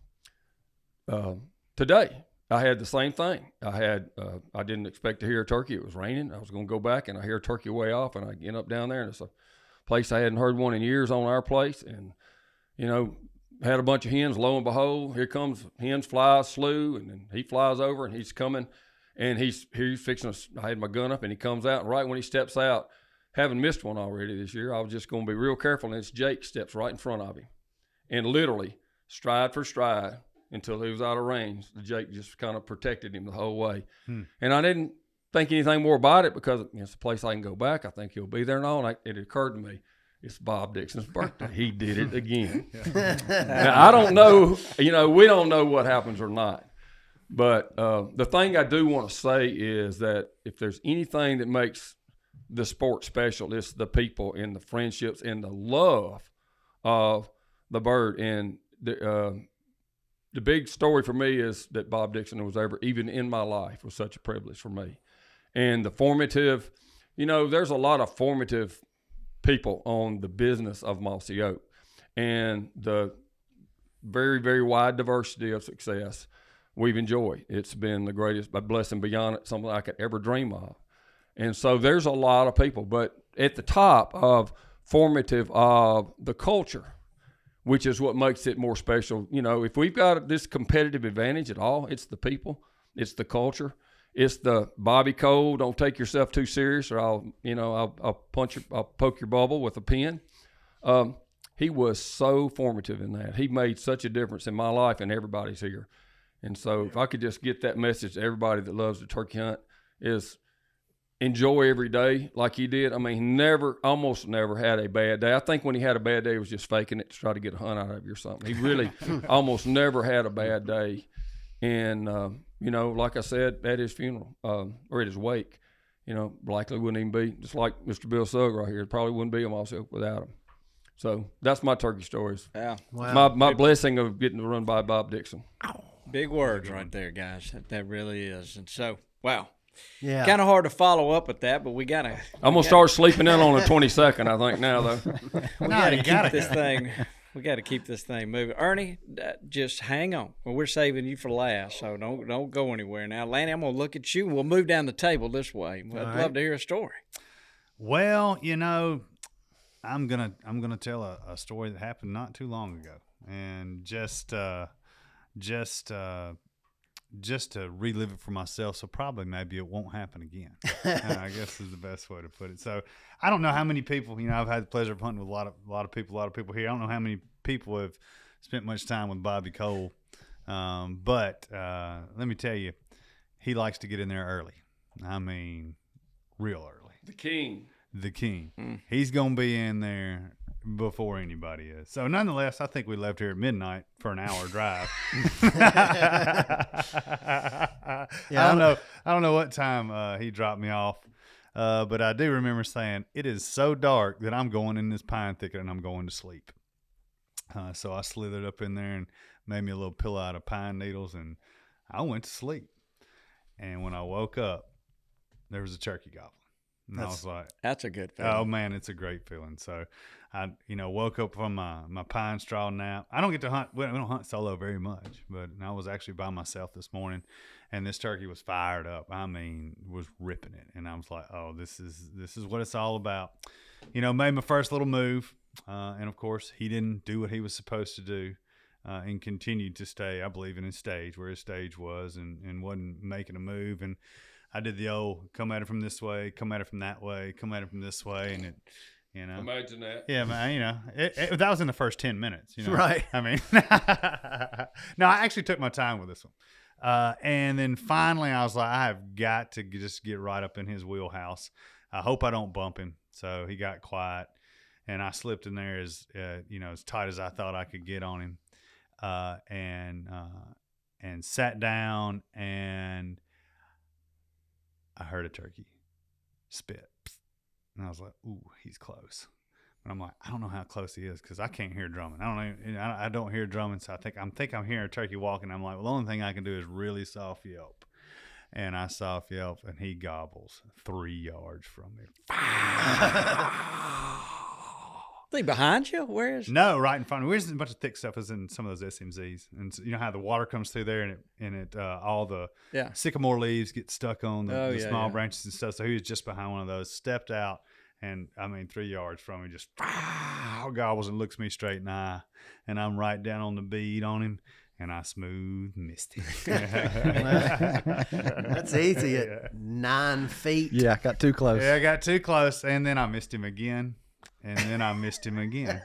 today, I had the same thing. I didn't expect to hear a turkey. It was raining. I was going to go back, and I hear a turkey way off, and I get up down there, and it's a place I hadn't heard one in years on our place. And, had a bunch of hens. Lo and behold, here comes hens fly slew, and then he flies over, and he's coming, and he's fixing I had my gun up, and he comes out, and right when he steps out, having missed one already this year, I was just going to be real careful, and this Jake steps right in front of him. And literally, stride for stride, until he was out of range, the Jake just kind of protected him the whole way. And I didn't think anything more about it because it's a place I can go back. I think he'll be there and all. And it occurred to me, it's Bob Dixon's birthday. He did it again. Now, I don't know, we don't know what happens or not. But the thing I do want to say is that if there's anything that makes the sport special, it's the people and the friendships and the love of the bird. And the big story for me is that Bob Dixon was ever, even in my life, was such a privilege for me. And the formative, there's a lot of formative people on the business of Mossy Oak, and the very, very wide diversity of success we've enjoyed. It's been the greatest blessing beyond something I could ever dream of. And so there's a lot of people, but at the top of formative of the culture, which is what makes it more special. If we've got this competitive advantage at all, it's the people, it's the culture, it's the Bobby Cole, don't take yourself too serious or I'll poke your bubble with a pen. He was so formative in that. He made such a difference in my life and everybody's here. And so if I could just get that message to everybody that loves the turkey hunt is enjoy every day like he did. He almost never had a bad day. I think when he had a bad day, he was just faking it to try to get a hunt out of you or something. He really almost never had a bad day. And, like I said, at his funeral or at his wake, likely wouldn't even be, just like Mr. Bill Sugg right here, it probably wouldn't be a Mossy Oak without him. So that's my turkey stories. Yeah. Wow. My blessing of getting to run by Bob Dixon. Big words right there, guys. That really is. And so, wow. Yeah. Kind of hard to follow up with that, but we got to. I'm going to start sleeping in on the 22nd, I think, now, though. We got to keep this thing. We got to keep this thing moving. Ernie, just hang on. Well, we're saving you for last, so don't go anywhere now. Lanny, I'm going to look at you. We'll move down the table this way. I'd love to hear a story. Well, I'm gonna tell a story that happened not too long ago, and just to relive it for myself. So probably maybe it won't happen again. I guess is the best way to put it. So I don't know how many people, I've had the pleasure of hunting with a lot of people here. I don't know how many people have spent much time with Bobby Cole. But let me tell you, he likes to get in there early. Real early. The king. He's going to be in there before anybody is. So nonetheless, I think we left here at midnight for an hour drive. I don't know what time he dropped me off. But I do remember saying, it is so dark that I'm going in this pine thicket and I'm going to sleep. So I slithered up in there and made me a little pillow out of pine needles, and I went to sleep. And when I woke up, there was a turkey gobbling. And I was like, that's a good feeling. oh man, it's a great feeling. So I, woke up from my pine straw nap. I don't get to hunt. We don't hunt solo very much, but I was actually by myself this morning, and this turkey was fired up. I mean, was ripping it. And I was like, oh, this is what it's all about. Made my first little move. And of course he didn't do what he was supposed to do. And continued to stay, I believe, in his stage, where his stage was, and wasn't making a move. And I did the old come at it from this way, come at it from that way, come at it from this way, and it, Imagine that. Yeah, man, that was in the first 10 minutes, Right. I mean, no, I actually took my time with this one. And then finally I was like, I have got to just get right up in his wheelhouse. I hope I don't bump him. So he got quiet, and I slipped in there as tight as I thought I could get on him. And sat down, and I heard a turkey spit, and I was like, "Ooh, he's close." And I'm like, I don't know how close he is because I can't hear drumming. I don't hear drumming, so I'm hearing a turkey walking. I'm like, well, the only thing I can do is really soft yelp, and I soft yelp, and he gobbles 3 yards from me. Is he behind you? Where is? No, right in front of me. There's a bunch of thick stuff is in some of those SMZs. And you know how the water comes through there, and it all the sycamore leaves get stuck on the small branches and stuff. So he was just behind one of those, stepped out, and 3 yards from me, just gobbles and looks me straight in the eye. And I'm right down on the bead on him, and I smooth missed him. That's easy at 9 feet. Yeah, I got too close. Yeah, I got too close, and then I missed him again. And then I missed him again.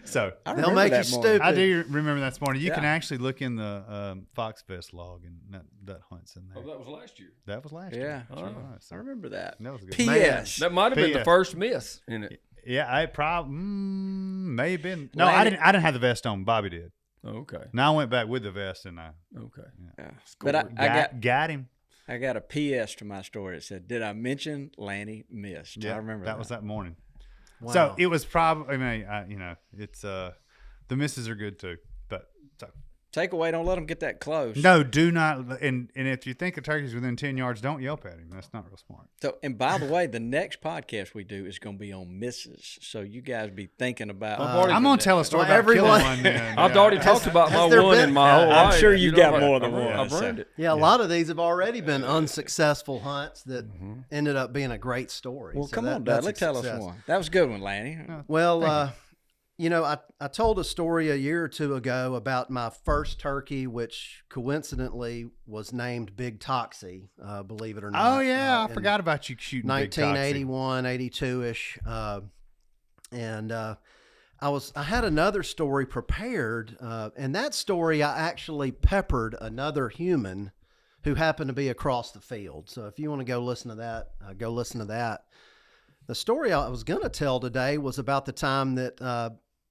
So they'll make you stupid. I do remember that morning. You Yeah. can actually look in the Fox Fest log, and that hunt's in there. Oh, that was last year. That was last Yeah. year. Oh. Right. So I remember that. that was a good. P.S. That might have been the Yeah. first miss in it. Yeah, I probably may have been. No, I didn't have the vest on. Bobby did. Okay. Now I went back with the vest, and I Okay. Yeah. But I got him. I got a P.S. to my story. It said, "Did I mention Lanny missed?" Yeah, I remember that was that morning. Wow. So it was probably. It's the misses are good too, but so. Takeaway: don't let them get that close. No, do not. And if you think a turkey's within 10 yards, don't yelp at him. That's not real smart. So, and by the way, the next podcast we do is going to be on misses. So you guys be thinking about. I'm going to tell a story Well, about everyone- killing one. Then. I've already talked about has my there one been- in my whole I'm life. sure you got know, more than I've one, earned it. Yeah, a lot of these have already been unsuccessful hunts that ended up being a great story. Well, So come on, that's a Dudley, tell us success. one. That was a good one, Lanny. Well, I told a story a year or two ago about my first turkey, which coincidentally was named Big Toxie, believe it or not. Oh, yeah. I in forgot about you shooting Big Toxie. 1981, 82-ish. And I had another story prepared, and that story I actually peppered another human who happened to be across the field. So if you want to go listen to that, go listen to that. The story I was going to tell today was about the time that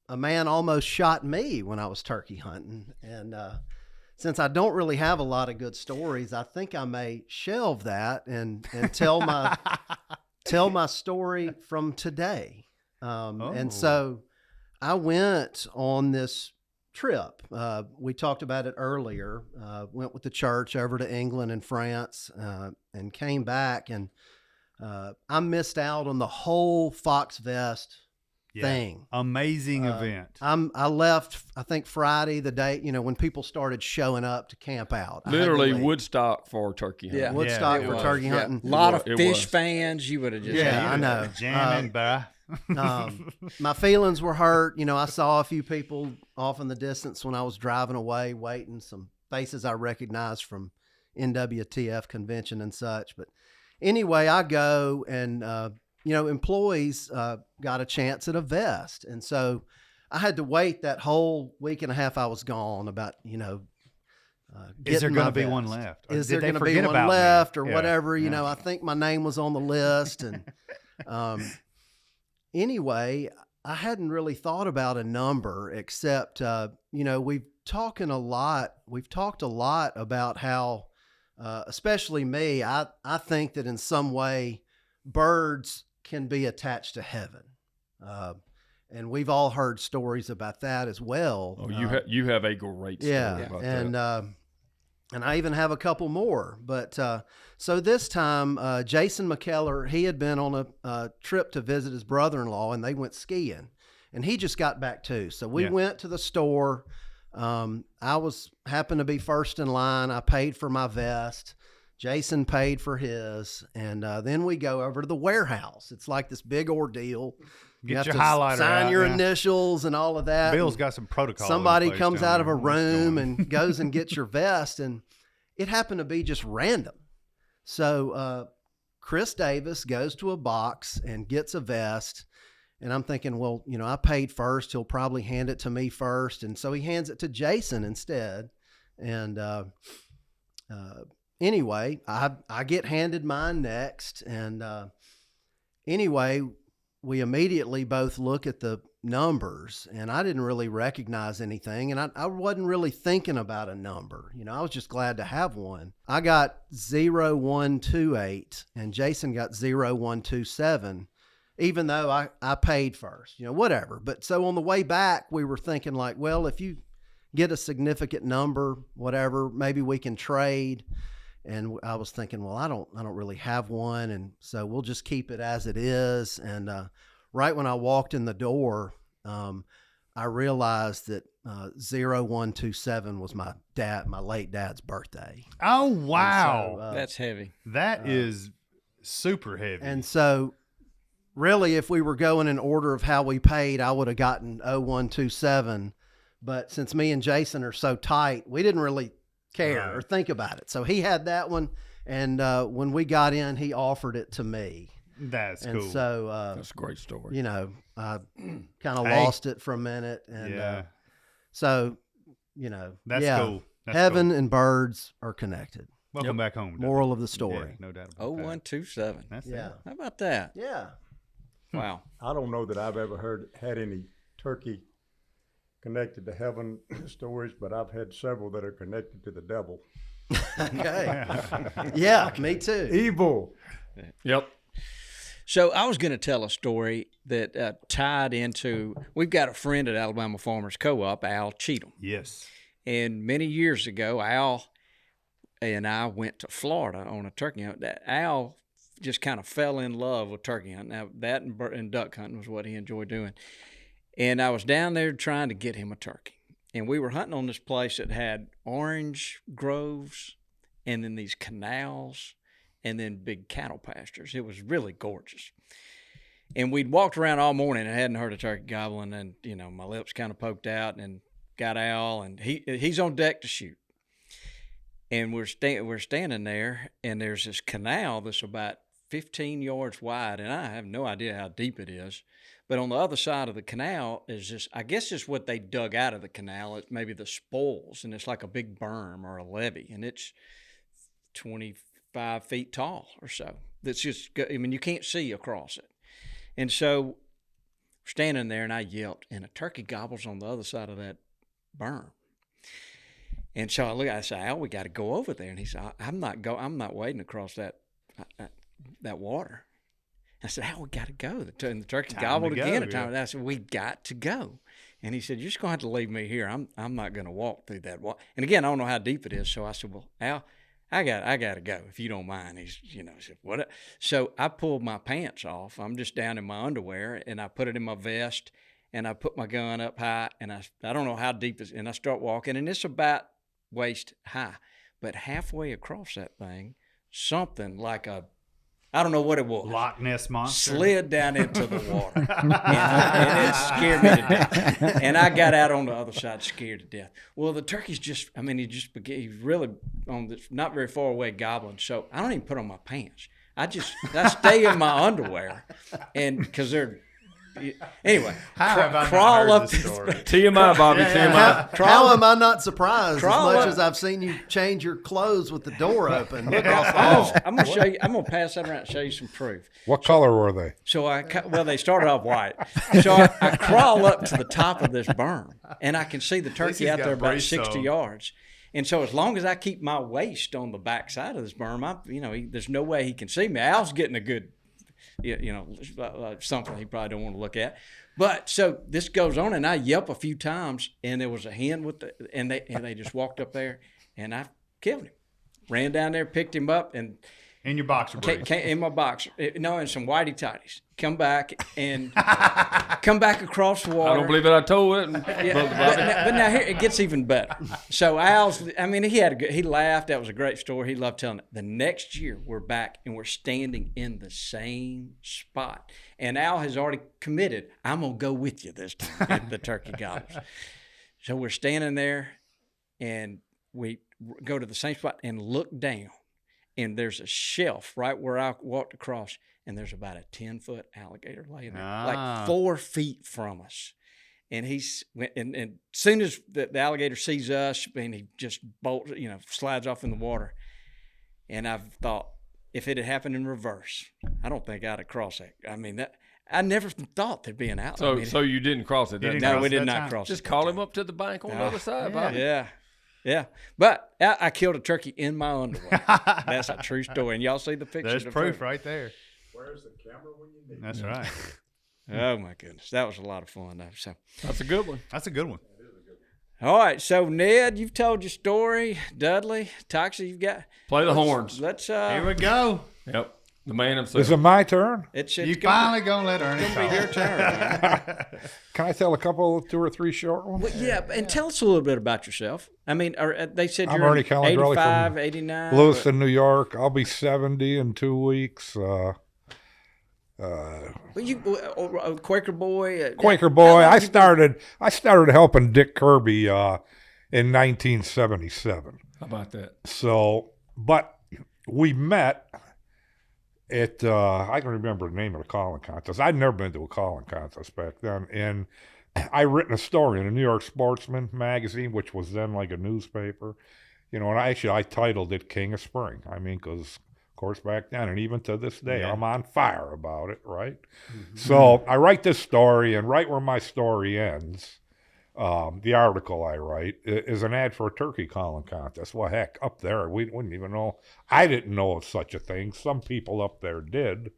a man almost shot me when I was turkey hunting. And since I don't really have a lot of good stories, I think I may shelve that and tell my story from today. And so I went on this trip. We talked about it earlier. Went with the church over to England and France, and came back, and I missed out on the whole Fox Vest thing. Amazing event. I left, I think Friday, the day, when people started showing up to camp out. I had to Literally leave. Woodstock for turkey hunting. Yeah. Woodstock it for was. turkey Yeah. hunting. A lot of It fish was. fans. You would have just. Yeah, I know. Jamming, bruh. My feelings were hurt. I saw a few people off in the distance when I was driving away, waiting, some faces I recognized from NWTF convention and such. But anyway, I go and, employees got a chance at a vest. And so I had to wait that whole week and a half I was gone about, Is there getting going my to be vest. one left? Or Is did there they going to be forget one about me? left or Yeah. whatever? Yeah. I think my name was on the list. And anyway, I hadn't really thought about a number except, we've talked a lot about how, especially me, I think that in some way birds can be attached to heaven. and we've all heard stories about that as well. Oh, you have a great story about that. And I even have a couple more. But so this time, Jason McKellar, he had been on a trip to visit his brother-in-law, and they went skiing. And he just got back too. So we went to the store. I happened to be first in line. I paid for my vest. Jason paid for his. And then we go over to the warehouse. It's like this big ordeal. You have your to highlighter sign out, your initials and all of that. Bill's got some protocol. Somebody in place comes down out of there. a What's room going on? and goes and gets your vest, and it happened to be just random. So Chris Davis goes to a box and gets a vest, and I'm thinking, well, I paid first. He'll probably hand it to me first, and so he hands it to Jason instead. And anyway, I get handed mine next, and anyway, we immediately both look at the numbers, and I didn't really recognize anything, and I wasn't really thinking about a number. I was just glad to have one. I got 0128, and Jason got 0127, even though I paid first, whatever. But so on the way back, we were thinking like, well, if you get a significant number, whatever, maybe we can trade. And I was thinking, well, I don't really have one, and so we'll just keep it as it is. And right when I walked in the door, I realized that 0127 was my late dad's birthday. Oh wow, So, That's heavy. that is super heavy. and so really, if we were going in order of how we paid, I would have gotten 0127. But since me and Jason are so tight, we didn't really care or think about it. So he had that one, and when we got in, he offered it to me. That's And cool. so That's a great story. I kind of Hey. lost it for a minute, and Yeah. so That's cool. That's heaven cool. and birds are connected. Welcome back home. Dudley. Moral of the story. Yeah, no doubt about that. 0127. That's Yeah. it. How about that? Yeah. Wow. I don't know that I've ever had any turkey connected to heaven stories, but I've had several that are connected to the devil. Okay. Yeah, me too. Evil. Yep. So I was going to tell a story that tied into, we've got a friend at Alabama Farmers Co-op, Al Cheatham. Yes. And many years ago, Al and I went to Florida on a turkey hunt. Al just kind of fell in love with turkey hunting. Now, that and duck hunting was what he enjoyed doing. And I was down there trying to get him a turkey. And we were hunting on this place that had orange groves and then these canals and then big cattle pastures. It was really gorgeous. And we'd walked around all morning and hadn't heard a turkey gobbling, and my lips kind of poked out, and got Al, and he's on deck to shoot. And we're standing there, and there's this canal that's about 15 yards wide, and I have no idea how deep it is. But on the other side of the canal is this, I guess it's what they dug out of the canal. It's maybe the spoils, and it's like a big berm or a levee, and it's 25 feet tall or so. That's just, you can't see across it. And so standing there, and I yelped, and a turkey gobbles on the other side of that berm. And so I said, Al, we got to go over there. And he said, I'm not wading across that water. I said, Al, we got to go. And the turkey gobbled again. And I said, we got to go. And he said, you're just going to have to leave me here. I'm not going to walk through that water. And again, I don't know how deep it is. So I said, well, Al, I got to go if you don't mind. He said, what? So I pulled my pants off. I'm just down in my underwear, and I put it in my vest, and I put my gun up high, and I don't know how deep it's, and I start walking, and it's about waist high. But halfway across that thing, something like I don't know what it was. Loch Ness Monster. Slid down into the water. and it scared me to death. And I got out on the other side scared to death. Well, the turkey's he's really on this, not very far away gobbling. So I don't even put on my pants. I stay in my underwear. And because they're, anyway, crawl up this story? TMI, Bobby, TMI. How am I not surprised as Crawl much up. as I've seen you change your clothes with the door open? Look off the hall. I'm gonna show you. I'm gonna pass that around and show you some proof. What color were they? So they started off white. So I crawl up to the top of this berm, and I can see the turkey he's out got there about brace 60 on. yards. And so as long as I keep my waist on the back side of this berm, there's no way he can see me. Al's getting a good, something he probably don't want to look at. But so this goes on, and I yelp a few times, and there was a hen and they just walked up there, and I killed him. Ran down there, picked him up, and In your boxer briefs. in my boxer, no, and some whitey tighties. Come back across the water. I don't believe that I told it. But now here it gets even better. So he laughed. That was a great story. He loved telling it. The next year we're back and we're standing in the same spot. And Al has already committed, I'm gonna go with you this time at the turkey gobblers. So we're standing there and we go to the same spot and look down, and there's a shelf right where I walked across. And there's about a 10-foot alligator laying there, like 4 feet from us. And and as soon as the alligator sees us, and he just bolts, slides off in the water. And I've thought, if it had happened in reverse, I don't think I'd have crossed that. I mean, I never thought there'd be an alligator. So you didn't cross it. No, we did not cross it. Just call him up to the bank on the other side, Bobby. Yeah. But I killed a turkey in my underwear. That's a true story. And y'all see the picture. There's proof right there. Where's the camera when you need it? That's right. Oh my goodness, that was a lot of fun though. So That's a good one. That's a good one. all right, so Ned, you've told your story. Dudley, Toxie, you've got. Play the horns. Let's Here we go. Yep. The man himself. Is it my turn? It's You finally gonna let Ernie gonna be talk. your turn. Man. Can I tell a couple, 2 or 3 short ones? Well, yeah, and tell us a little bit about yourself. I mean, they said I'm you're Ernie Callendrelli 85, from 89. Lewiston, New York. I'll be 70 in 2 weeks. Well, you Quaker boy. Quaker boy. I started helping Dick Kirby in 1977. How about that? So, but we met at I can remember the name of the calling contest. I'd never been to a calling contest back then, and I written a story in a New York Sportsman magazine, which was then like a newspaper, and I titled it "King of Spring." I mean, because of course back then and even to this day, I'm on fire about it, right? Mm-hmm. So I write this story, and right where my story ends, the article I write is an ad for a turkey calling contest. Well, heck, up there, we wouldn't even know. I didn't know of such a thing. Some people up there did.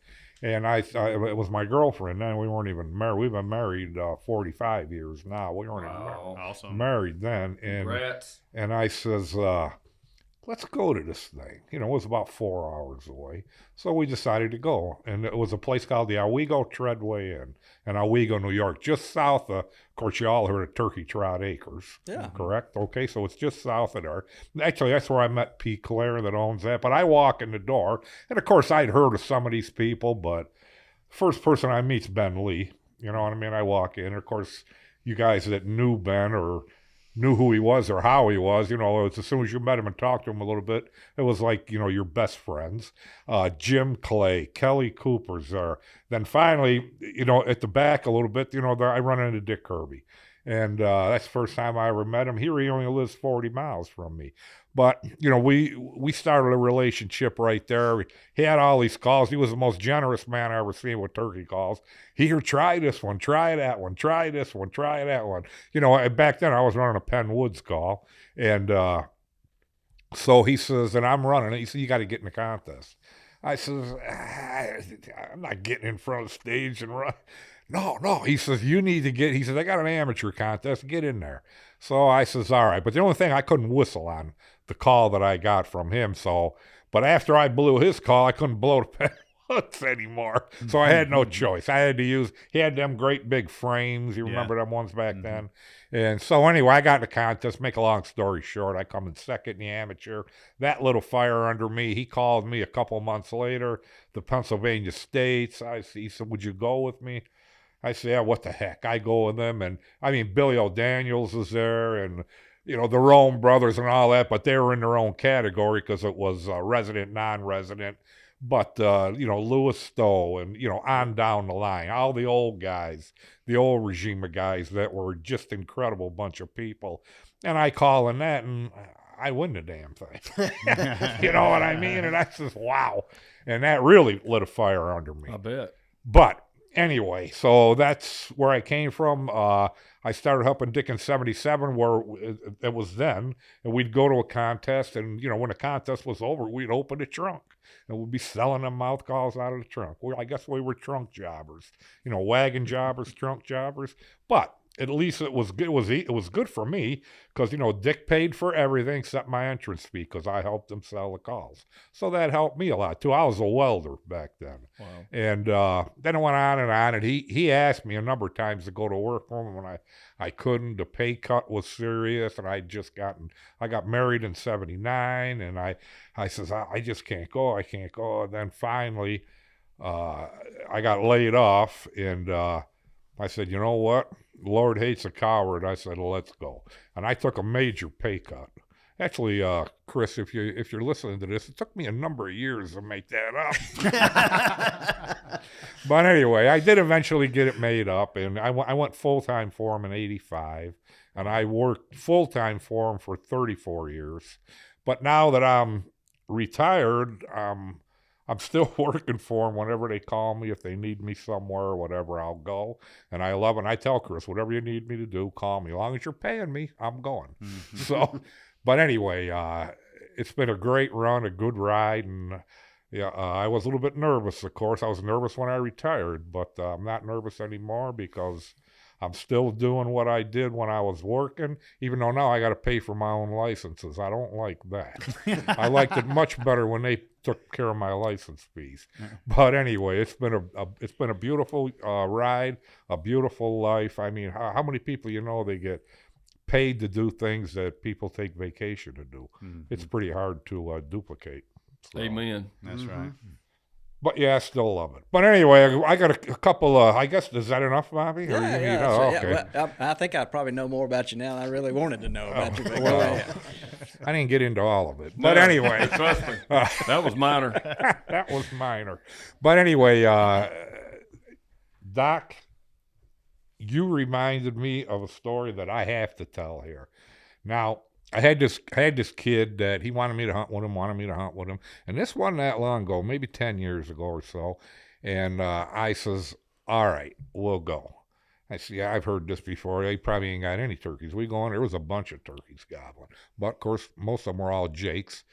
And it was my girlfriend then. We weren't even married. We've been married 45 years now. We weren't even married then. And, Congrats. and I says, let's go to this thing. It was about 4 hours away. So we decided to go. And it was a place called the Owego Treadway Inn in Owego, New York, just south of course, you all heard of Turkey Trot Acres. Yeah. Correct? Okay, so it's just south of there. Actually, that's where I met P. Claire that owns that. But I walk in the door, and of course, I'd heard of some of these people, but first person I meet's Ben Lee. You know what I mean? I walk in, and of course, you guys that knew Ben or knew who he was or how he was, it was as soon as you met him and talked to him a little bit, it was like, your best friends. Jim Clay, Kelly Cooper's there. Then finally, at the back a little bit, I run into Dick Kirby. And that's the first time I ever met him. Here he only lives 40 miles from me. But, we started a relationship right there. He had all these calls. He was the most generous man I ever seen with turkey calls. Here, try this one, try that one, try this one, try that one. Back then I was running a Penn Woods call. And so he says, and I'm running it. He said, you got to get in the contest. I says, I'm not getting in front of the stage and run. No. He says, you need to get, he says, I got an amateur contest. Get in there. So I says, all right. But the only thing, I couldn't whistle on the call that I got from him. So, but after I blew his call, I couldn't blow the Penn Woods anymore. So I had no choice. I had to use, he had them great big frames. You remember them ones back then? And so anyway, I got in the contest. Make a long story short, I come in second in the amateur. That little fire under me, he called me a couple months later, the Pennsylvania States. He said, would you go with me? I said, yeah, what the heck? I go with them. And I mean, Billy O'Daniels is there and, the Rome brothers and all that, but they were in their own category because it was resident, non-resident. But, Louis Stowe and, on down the line, all the old guys, the old regime of guys that were just incredible bunch of people. And I call in that and I win the damn thing. You know what I mean? And I says, wow. And that really lit a fire under me. I bet. But anyway, so that's where I came from. I started helping Dick in 77, where it was then, and we'd go to a contest, and, when the contest was over, we'd open the trunk, and we'd be selling them mouth calls out of the trunk. I guess we were trunk jobbers, wagon jobbers, trunk jobbers, but at least it was good. It was good for me because, Dick paid for everything except my entrance fee because I helped him sell the calls. So that helped me a lot, too. I was a welder back then. Wow. And then it went on, and he asked me a number of times to go to work for him when I couldn't. The pay cut was serious, and I got married in 79, and I says, I just can't go. I can't go. And then finally, I got laid off, and I said, you know what? Lord hates a coward. I said, let's go. And I took a major pay cut. Actually, Chris, if you're listening to this, it took me a number of years to make that up. But anyway, I did eventually get it made up, and I went full-time for him in 85, and I worked full-time for him for 34 years. But now that I'm retired, I'm still working for them whenever they call me. If they need me somewhere or whatever, I'll go. And I love it. And I tell Chris, whatever you need me to do, call me. As long as you're paying me, I'm going. Mm-hmm. So, but anyway, it's been a great run, a good ride. And I was a little bit nervous, of course. I was nervous when I retired, but I'm not nervous anymore because I'm still doing what I did when I was working, even though now I got to pay for my own licenses. I don't like that. I liked it much better when they took care of my license fees. But anyway, it's been a beautiful ride, a beautiful life. I mean, how many people they get paid to do things that people take vacation to do? Mm-hmm. It's pretty hard to duplicate. So. Amen. That's right. But yeah, I still love it. But anyway, I got a couple of, I guess, is that enough, Bobby? Okay. Well, I think I probably know more about you now than I really wanted to know about you. Well, I didn't get into all of it. But anyway. Trust me. That was minor. That was minor. But anyway, Doc, you reminded me of a story that I have to tell here. Now, I had this kid that he wanted me to hunt with him, and this wasn't that long ago, maybe 10 years ago or so, and I says, all right, we'll go. I said, yeah, I've heard this before. They probably ain't got any turkeys. We go in, there was a bunch of turkeys gobbling, but of course, most of them were all jakes.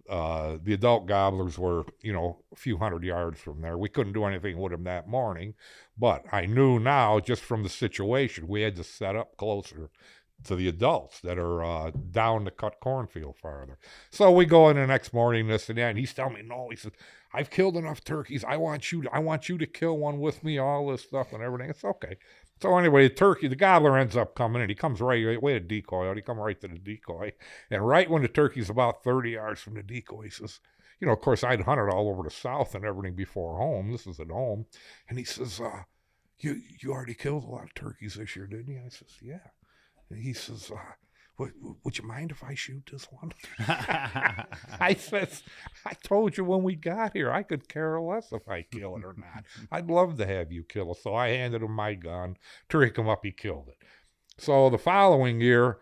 The adult gobblers were, a few hundred yards from there. We couldn't do anything with them that morning, but I knew now, just from the situation, we had to set up closer to the adults that are down the cut cornfield farther. So we go in the next morning, this and that, and he's telling me, no, he says, I've killed enough turkeys. I want you to kill one with me, all this stuff and everything. It's okay. So anyway, the gobbler ends up coming in. He comes right, way to decoy out. He comes right to the decoy. And right when the turkey's about 30 yards from the decoy, he says, of course, I'd hunted all over the South and everything before home. This is at home. And he says, you already killed a lot of turkeys this year, didn't you? I says, yeah. And he says, would you mind if I shoot this one? I says, I told you when we got here, I could care less if I kill it or not. I'd love to have you kill it. So I handed him my gun. Turkey come up, he killed it. So the following year,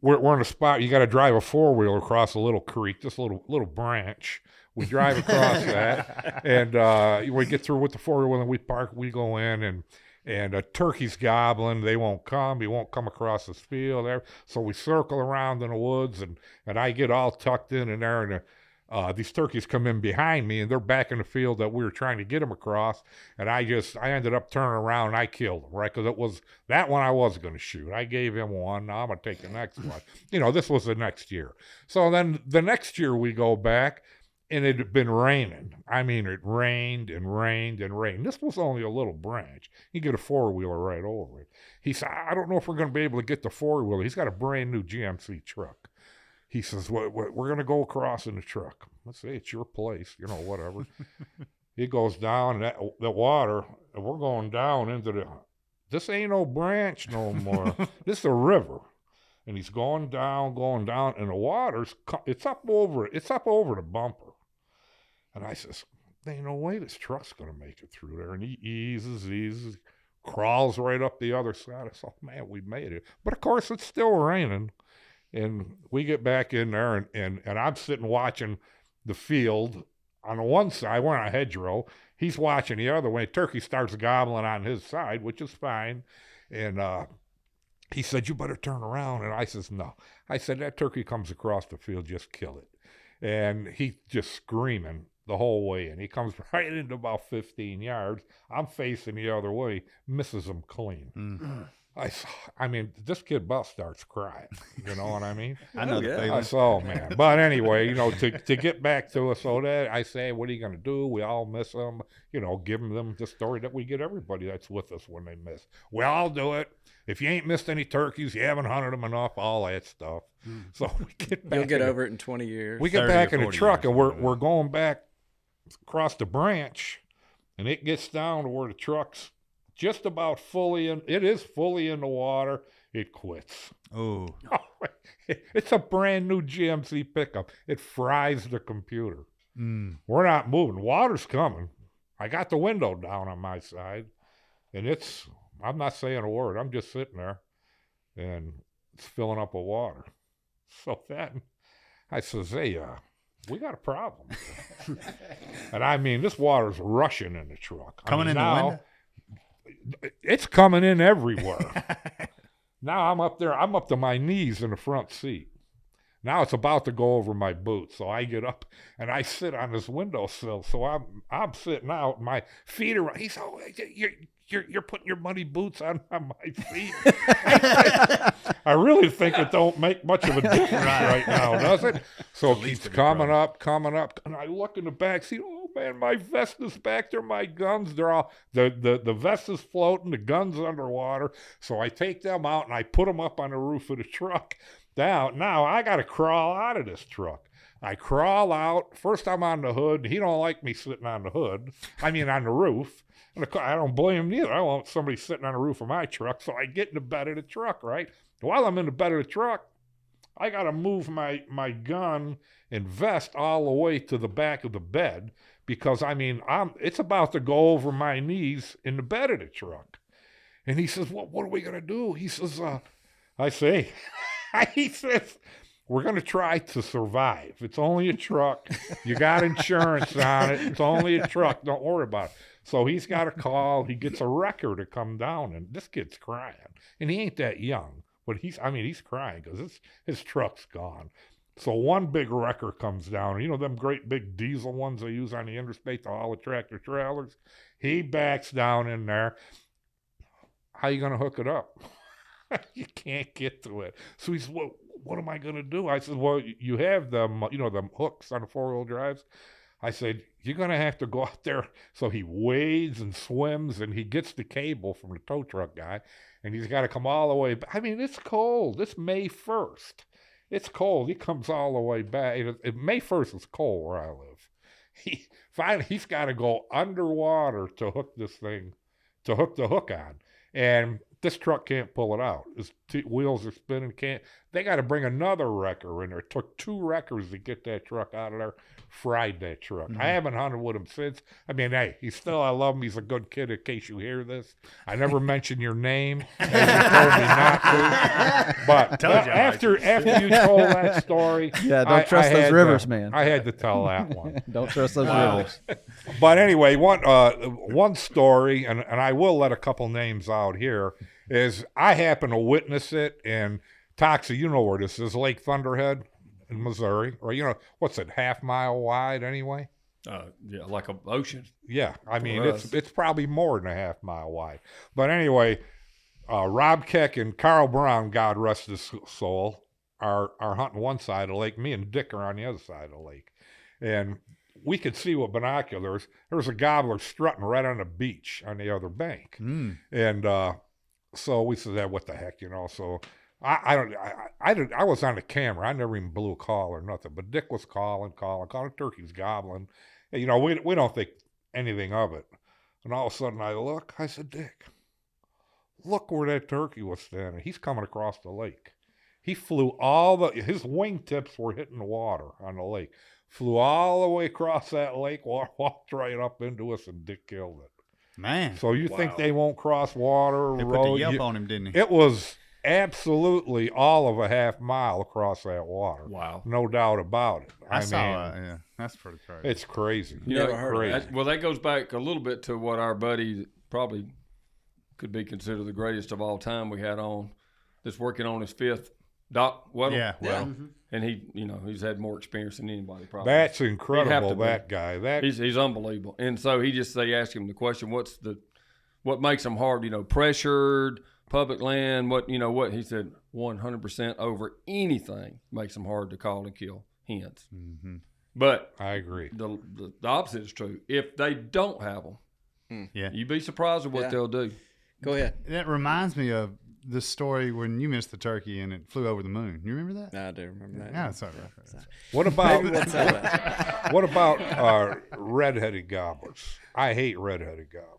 we're in a spot, you got to drive a four-wheeler across a little creek, this little branch. We drive across that, and we get through with the four-wheeler, and we park, we go in, and a turkey's gobbling. They won't come. He won't come across this field there. So we circle around in the woods, and I get all tucked in there, and these turkeys come in behind me, and they're back in the field that we were trying to get them across. And I ended up turning around, and I killed them, right? Because it was that one I was going to shoot. I gave him one. Now I'm going to take the next one. This was the next year. So then the next year we go back, and it had been raining. I mean, it rained and rained and rained. This was only a little branch. You get a four-wheeler right over it. He said, I don't know if we're going to be able to get the four-wheeler. He's got a brand new GMC truck. He says, we're going to go across in the truck. Let's say it's your place, whatever. He goes down the water, and we're going down into this ain't no branch no more. This is a river. And he's going down, and the water's, it's up over the bumper. And I says, there ain't no way this truck's going to make it through there. And he eases, crawls right up the other side. I said, man, we made it. But, of course, it's still raining. And we get back in there, and I'm sitting watching the field on the one side, we're on a hedgerow. He's watching the other way. Turkey starts gobbling on his side, which is fine. And he said, "You better turn around." And I says, "No." I said, "That turkey comes across the field, just kill it." And he's just screaming the whole way. And he comes right into about 15 yards. I'm facing the other way, misses him clean. I mean, this kid about starts crying. You know what I mean? I know the feeling. I said, "Oh, man." But anyway, to get back to us, so that I say, what are you going to do? We all miss them. Give them the story that we get everybody that's with us when they miss. We all do it. If you ain't missed any turkeys, you haven't hunted them enough, all that stuff. So we get back. You'll get over it in 20 years. We get back in the truck, and we're going back across the branch, and it gets down to where the truck's just about fully in. It is fully in the water. It quits. Oh. It's a brand new GMC pickup. It fries the computer. We're not moving. Water's coming. I got the window down on my side, and I'm not saying a word. I'm just sitting there, and it's filling up with water. So then I says, "Hey, we got a problem." And I mean, this water's rushing in the truck. Coming in now, the window? It's coming in everywhere. Now I'm up there. I'm up to my knees in the front seat. Now it's about to go over my boots. So I get up and I sit on this windowsill. So I'm sitting out. My feet are. He said, "Oh, you're putting your muddy boots on my feet." I really think it don't make much of a difference right now, does it? So it keeps coming up, and I look in the back seat. Oh man, my vest is back there. My guns, they're all the vest is floating, the guns underwater. So I take them out and I put them up on the roof of the truck. Now I got to crawl out of this truck. I crawl out. First I'm on the hood. He don't like me sitting on the hood. I mean on the roof. And I don't blame him either. I don't want somebody sitting on the roof of my truck. So I get in the bed of the truck, right? While I'm in the bed of the truck, I got to move my gun and vest all the way to the back of the bed because, I mean, it's about to go over my knees in the bed of the truck. And he says, what are we going to do? He says, I say, he says, "We're going to try to survive. It's only a truck. You got insurance on it. It's only a truck. Don't worry about it." So he's got a call. He gets a wrecker to come down, and this kid's crying. And he ain't that young, but he's crying because his truck's gone. So one big wrecker comes down. Them great big diesel ones they use on the interstate to haul the tractor trailers? He backs down in there. How you going to hook it up? You can't get to it. So he says, what am I going to do? I said, "Well, you have them hooks on the four-wheel drives." I said, "You're going to have to go out there." So he wades and swims, and he gets the cable from the tow truck guy, and he's got to come all the way back. I mean, it's cold. It's May 1st. It's cold. He comes all the way back. May 1st is cold where I live. He's got to go underwater to hook this thing, to hook the hook on. And this truck can't pull it out. His wheels are spinning. They got to bring another wrecker in there. It took 2 wreckers to get that truck out of there. Fried that truck. I haven't hunted with him since. I mean, hey, I love him. He's a good kid. In case you hear this, I never mentioned your name. And you told me not to. But after you told that story, Yeah, don't trust those rivers, man. I had to tell that one. Don't trust those rivers. But anyway, one story, and I will let a couple names out here, is I happen to witness it, and Toxie, you know where this is, Lake Thunderhead in Missouri, or what's it, half-mile wide anyway? Yeah, like an ocean. Yeah, I mean, it's probably more than a half-mile wide. But anyway, Rob Keck and Carl Brown, God rest his soul, are hunting one side of the lake. Me and Dick are on the other side of the lake. And we could see with binoculars, there was a gobbler strutting right on the beach on the other bank. And so we said, what the heck, So I was on the camera. I never even blew a call or nothing. But Dick was calling. Turkey's gobbling. And, we don't think anything of it. And all of a sudden I look. I said, "Dick, look where that turkey was standing. He's coming across the lake. He flew his wingtips were hitting the water on the lake. Flew all the way across that lake, walked right up into us, and Dick killed it. Man. So you think they won't cross water or They road? put the yelp on him, didn't he? It was absolutely all of a half mile across that water. Wow. No doubt about it. I saw yeah, that's pretty crazy. It's crazy. Never heard of crazy. that. Well, that goes back a little bit to what our buddy probably could be considered the greatest of all time we had on, that's working on his 5th, Doc Weddle. Yeah, well, Mm-hmm. And he's had more experience than anybody probably. That's He'd have incredible, to be. that guy. He's unbelievable. And so they asked him the question, what makes them hard, pressured, public land, what he said 100% over anything makes them hard to call and kill hens. Mm-hmm. But I agree. the opposite is true. If they don't have them, yeah. you'd be surprised at what they'll do. Go ahead. That reminds me of the story when you missed the turkey and it flew over the moon. You remember that? I do remember that. Yeah, it's all right. What about Maybe we'll tell that. what about redheaded gobblers? I hate redheaded gobblers.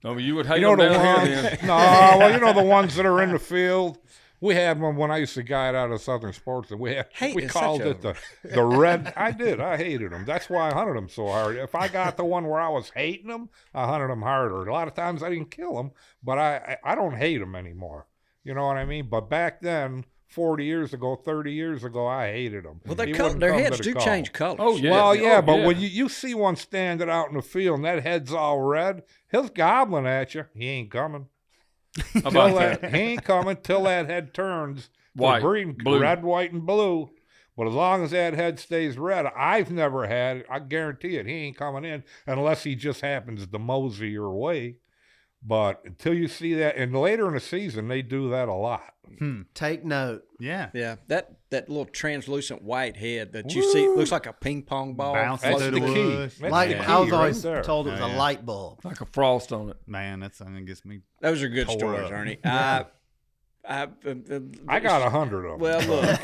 I mean, you would hate You know them the down ones? here then. No, well, you know the ones that are in the field. We had one when I used to guide out of Southern Sports, and we Hate is called such it the red. I did. I hated them. That's why I hunted them so hard. If I got the one where I was hating them, I hunted them harder. A lot of times I didn't kill them, but I don't hate them anymore. You know what I mean? But back then, 40 years ago, 30 years ago, I hated them. Well, their heads do change colors. Oh, yeah. Well, yeah, but yeah. when you see one standing out in the field and that head's all red, he's gobbling at you. He ain't coming. How about that? He ain't coming till that head turns White, green, blue. red, white, and blue. But as long as that head stays red, I've never had. I guarantee it. He ain't coming in unless he just happens to mosey your way. But until you see that, and later in the season, they do that a lot. Take note. Yeah. Yeah, that little translucent white head that you see looks like a ping pong ball. Bouncing That's through the the key. woods. That's Light, the key I was right always there. told it was Oh, a yeah. light bulb. Like a frost on it. Man, that gets me. Those are good Tore stories, up. Ernie. I got 100 of them. Well, look,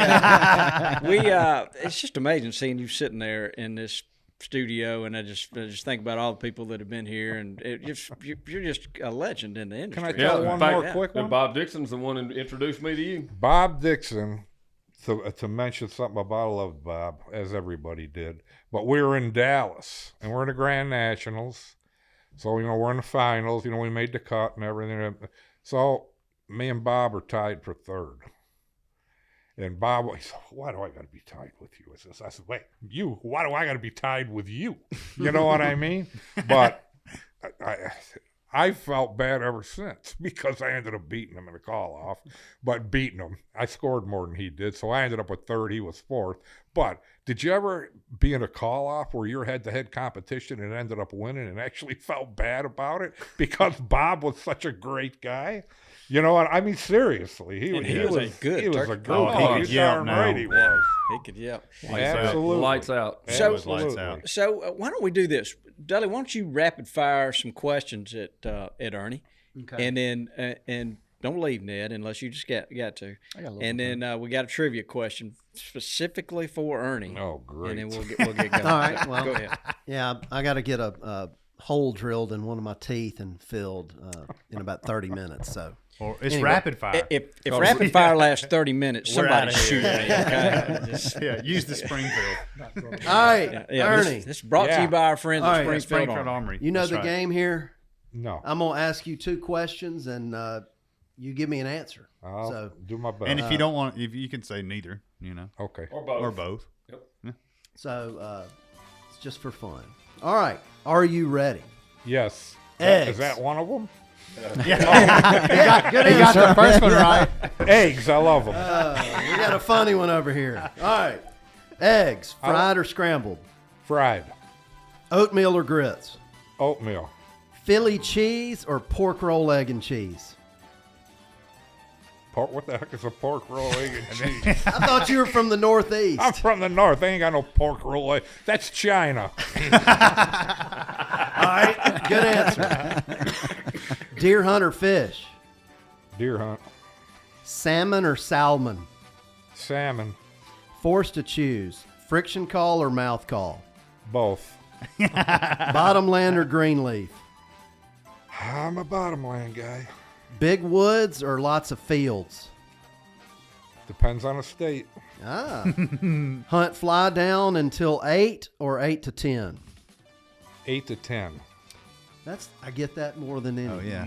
it's just amazing seeing you sitting there in this studio, and I just think about all the people that have been here, and you're just a legend in the industry. Can I tell Yeah, one in fact, more quick one? Bob Dixon's the one who introduced me to you. Bob Dixon, to mention something about, I loved Bob, as everybody did. But we were in Dallas, and we're in the Grand Nationals. So, we're in the finals. We made the cut and everything. So, me and Bob are tied for third. And Bob, he said, why do I got to be tied with you? I said, wait, why do I got to be tied with you? You know what I mean? But I felt bad ever since because I ended up beating him in a call-off. But beating him, I scored more than he did. So I ended up with third. He was fourth. But did you ever be in a call-off where you're head-to-head competition and ended up winning and actually felt bad about it because Bob was such a great guy? You know what I mean? Seriously, he was a good He was turkey. a good. Oh, he could yell darn now. right he was. He could yell. Absolutely. Lights out. So- Lights out. So why don't we do this, Dudley? Why don't you rapid fire some questions at Ernie, Okay. and then and don't leave, Ned, unless you just got to. And then we got a trivia question specifically for Ernie. Oh, great. And then we'll get going. All right, So, well, go ahead. Yeah, I got to get a hole drilled in one of my teeth and filled in about 30 minutes. So Or it's Anyway, rapid fire. If rapid fire lasts 30 minutes, We're somebody outta shoot me. here. Okay. Just- Yeah, use the Springfield. all right, yeah, Ernie, This is brought to Yeah. you by our friends All at right, Springfield. Springfield Army. Armory. you know That's the right. game here. No, I'm gonna ask you 2 questions and you give me an answer. I'll So do my best. And if you don't want, if you can say neither, Okay. Or both. or both. it's just for fun. All right, are you ready? Yes. Eggs. Is that one of them? Good He got the first one right. Eggs. I love them. We got a funny one over here. All right, eggs, fried or scrambled, Fried. oatmeal or grits, Oatmeal. Philly cheese or pork roll, egg and cheese. What the heck is a pork roll, egg, and cheese? I thought you were from the Northeast. I'm from the north. They ain't got no pork roll. That's China. All right, good answer. Deer hunt or fish, Deer hunt. salmon or salmon, Salmon. forced to choose, friction call or mouth call, Both. bottomland or greenleaf, I'm a bottomland guy. big woods or lots of fields. Depends on the state. Hunt fly down until 8 or 8 to 10. 8 to 10. I get that more than any. Oh yeah.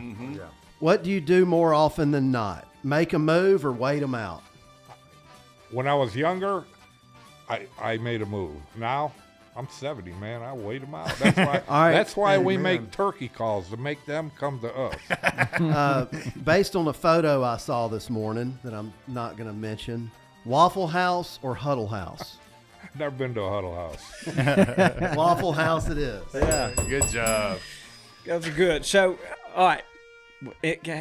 What do you do more often than not? Make a move or wait them out? When I was younger, I made a move. Now, I'm 70, man. I wait them out. That's why, All right. that's why we Amen. make turkey calls, to make them come to us. Based on a photo I saw this morning that I'm not going to mention, Waffle House or Huddle House? Never been to a Huddle House. Waffle House it is. Yeah, Good job. those are good. So, all right,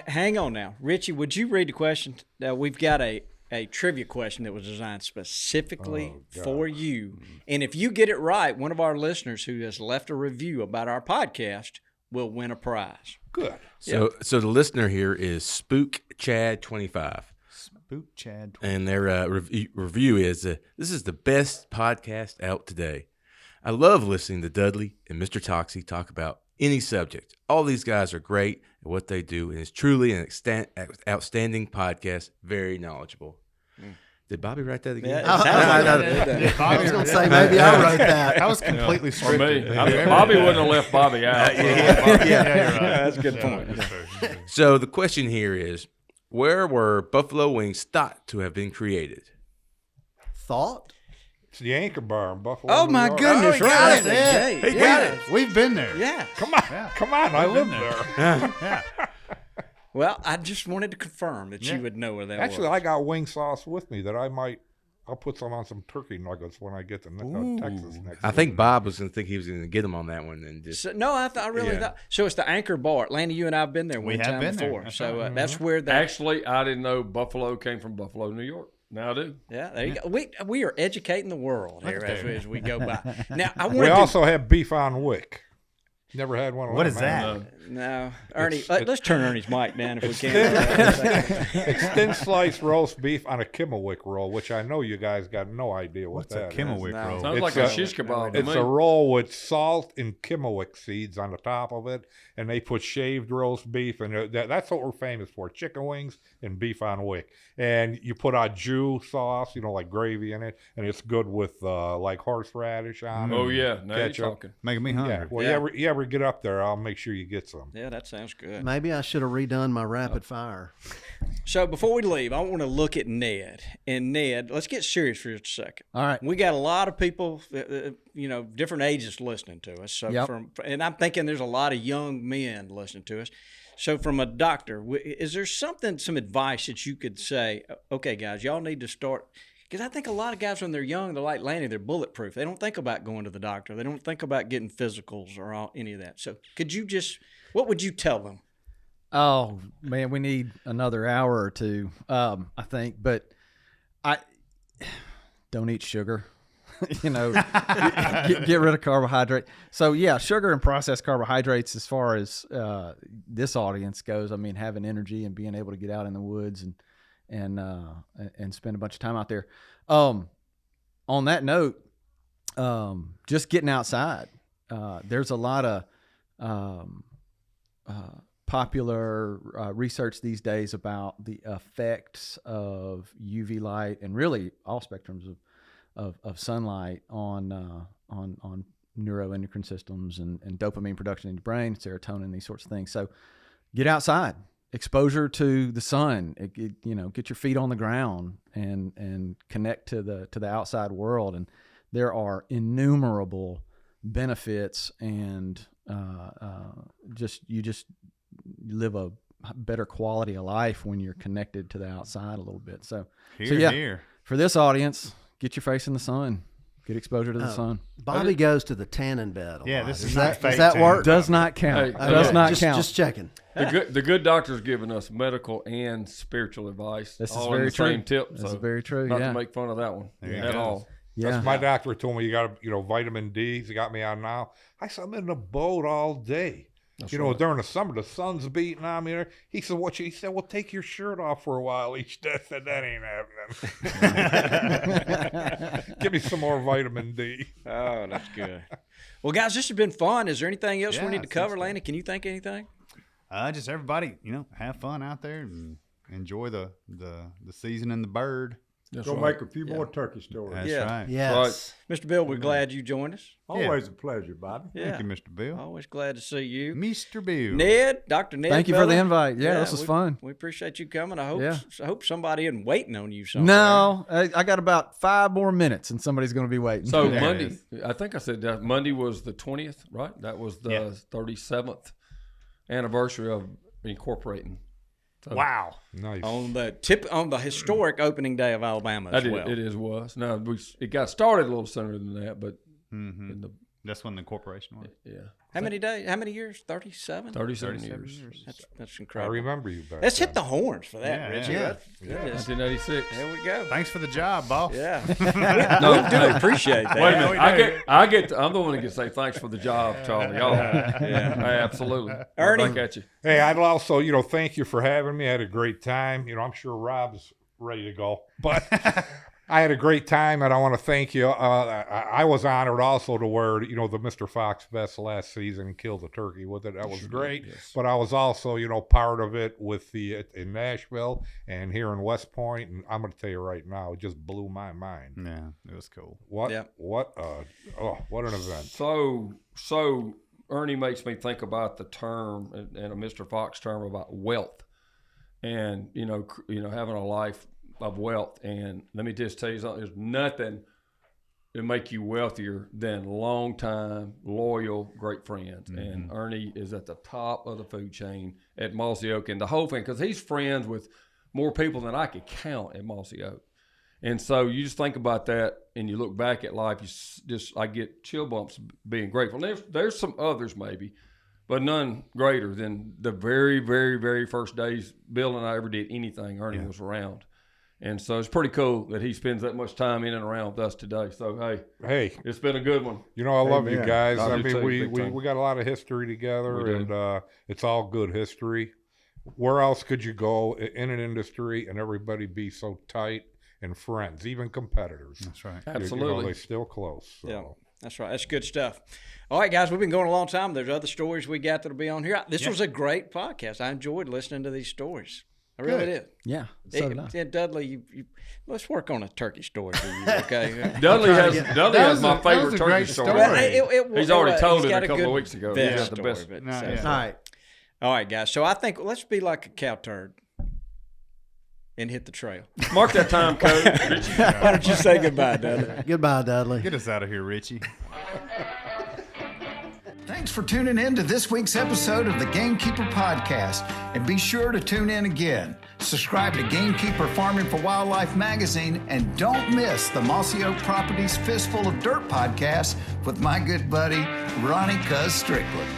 hang on now, Richie. Would you read the question? We've got a trivia question that was designed specifically for you, and if you get it right, one of our listeners who has left a review about our podcast will win a prize. Good. So the listener here is Spook Chad 25. Spook Chad. And their review is, this is the best podcast out today. I love listening to Dudley and Mr. Toxie talk about any subject. All these guys are great at what they do, and it's truly an outstanding podcast, very knowledgeable. Did Bobby write that again? Yeah, it sounds like I was going to say maybe I wrote that. That was completely For me, scripted. Bobby wouldn't have left Bobby out. Yeah, you're right. That's a good point. That's fair. So the question here is, where were buffalo wings thought to have been created? Thought? It's the Anchor Bar in Buffalo. Oh New my York. goodness! he right got out it. the Yeah. gate. He got it. We've been there. Yeah. Come on. Yeah. Come on. I live there. Yeah. Well, I just wanted to confirm that Yeah. you would know where that Actually, was. I got wing sauce with me that I'll put some on some turkey nuggets when I get to Texas next I think Bob was going to think he was going to get them on that one, and just So, no, I really Yeah. thought. So it's the Anchor Bar. Landy, you and I have been there We one have time been there. before. That's So right. that's where that. Actually, I didn't know Buffalo came from Buffalo, New York. Now I do. Yeah, there you go. We are educating the world here as we go by. Now I We wanted also have beef on wick. Never had one of What them, is man. that? no, Ernie. Let's turn Ernie's mic down if we can. It's thin sliced roast beef on a Kimmelwick roll, which I know you guys got no idea what What's a that is. Kimmelwick No. roll? Sounds It's like a a- shish kebab to It's me. a roll with salt and Kimmelwick seeds on the top of it, and they put shaved roast beef, and that's what we're famous for: chicken wings and beef on wick. And you put au jus sauce, like gravy in it, and it's good with like horseradish on it. Oh yeah, now you're Ketchup. talking. Making me hungry. Yeah. Well, Yeah. you ever get up there, I'll make sure you get some. Yeah, that sounds good. Maybe I should have redone my rapid fire. So before we leave, I want to look at Ned. And Ned, let's get serious for just a second. All right. We got a lot of people, different ages listening to us. So Yep. and I'm thinking there's a lot of young men listening to us. So from a doctor, is there some advice that you could say, okay, guys, y'all need to start? Because I think a lot of guys, when they're young, they're like Lanny, they're bulletproof. They don't think about going to the doctor. They don't think about getting physicals or any of that. So what would you tell them? Oh man, we need another hour or two, I think. But I don't eat sugar. Get rid of carbohydrate. So yeah, sugar and processed carbohydrates. As far as this audience goes, I mean, having energy and being able to get out in the woods and spend a bunch of time out there. On that note, just getting outside. There's a lot of popular research these days about the effects of UV light and really all spectrums of sunlight on neuroendocrine systems and dopamine production in your brain, serotonin, these sorts of things. So get outside, exposure to the sun, get your feet on the ground and connect to the outside world. And there are innumerable benefits and you just live a better quality of life when you're connected to the outside a little bit. So Here. for this audience, get your face in the sun, get exposure to the sun. Bobby goes to the tanning bed. Yeah, lot. this Does is that, not does fake that tanning. work? Does not count. Hey, Does not just, count. Just checking. The good doctor's giving us medical and spiritual advice. This is all very in the true. Same tip. This So is very true. not Yeah. to make fun of that one There you at go. all. Yeah. My doctor told me you got vitamin D. He got me on now. I said I'm in the boat all day. right. During the summer, the sun's beating on me. He said, He said, well, take your shirt off for a while each day. I said, that ain't happening. Give me some more vitamin D. Oh, that's good. Well, guys, this has been fun. Is there anything else we Yeah, need to I think cover, so. Lanny? Can you think of anything? Just everybody, have fun out there and enjoy the season and the bird. That's Go right. make a few more turkey stories. That's Yeah. right. Yes. Mr. Bill, we're glad you joined us. Always a pleasure, Bobby. Yeah. Thank you, Mr. Bill. Always glad to see you. Mr. Bill. Ned, Dr. Ned. Thank you for the fella. invite. Yeah, this was fun. We appreciate you coming. I Yeah. hope somebody isn't waiting on you somewhere. No, I got about 5 more minutes, and somebody's going to be waiting. So There it Monday, is. I think I said that Monday was the 20th, right? That was the Yeah. 37th anniversary of incorporating. So Wow. Nice. On the historic opening day of Alabama as well. It was. No, it got started a little sooner than that, but Mm-hmm. in the, That's when the corporation was. yeah, How many days? How many years? 37? 37 37 years. years. That's I incredible. remember you back Let's then. hit the horns for that, Yeah, Richie. yeah. That is- 1986. there we go. Thanks for the job, boss. Yeah. No, We do appreciate that. Wait a minute. we I get. I'm the one that can say thanks for the job, Charlie. Y'all. Yeah, absolutely. Ernie? Back at you. Hey, I'd also, thank you for having me. I had a great time. I'm sure Rob's ready to go, but I had a great time, and I want to thank you. I was honored also to wear, the Mr. Fox vest last season and kill the turkey with it. That was great. Yes. But I was also, part of it with in Nashville and here in West Point. And I'm going to tell you right now, it just blew my mind. Yeah, it was cool. What Yeah. what an event. So Ernie makes me think about the term and a Mr. Fox term about wealth, and having a life of wealth. And let me just tell you something: there's nothing that make you wealthier than long-time, loyal, great friends. Mm-hmm. And Ernie is at the top of the food chain at Mossy Oak, and the whole thing, because he's friends with more people than I could count at Mossy Oak. And so you just think about that, and you look back at life. I get chill bumps being grateful. There's some others maybe, but none greater than the very, very, very first days Bill and I ever did anything. Ernie was around, and so it's pretty cool that he spends that much time in and around with us today. So Hey, it's been a good one. I love you Amen. guys. I I do mean, too, we big time. got a lot of history together, We do. and it's all good history. Where else could you go in an industry and everybody be so tight and friends, even competitors? That's right. Absolutely. They're still close. So. Yeah, that's right. That's good stuff. All right, guys, we've been going a long time. There's other stories we got that'll be on here. This was a great podcast. I enjoyed listening to these stories. I really did. yeah, so did I. Yeah, Dudley, let's work on a turkey story for you, okay? Dudley has my that was favorite a turkey great story. story. He's already told he's it got a couple good of weeks ago. vest He's got the story, best. but, No, so- yeah. All right. All right, guys. So I think let's be like a cow turd and hit the trail. Mark that time code. Why don't you say goodbye, Dudley? Goodbye, Dudley. Get us out of here, Richie. Thanks for tuning in to this week's episode of the Gamekeeper Podcast. And be sure to tune in again. Subscribe to Gamekeeper Farming for Wildlife magazine, and don't miss the Mossy Oak Properties Fistful of Dirt podcast with my good buddy, Ronnie Cuz Strickland.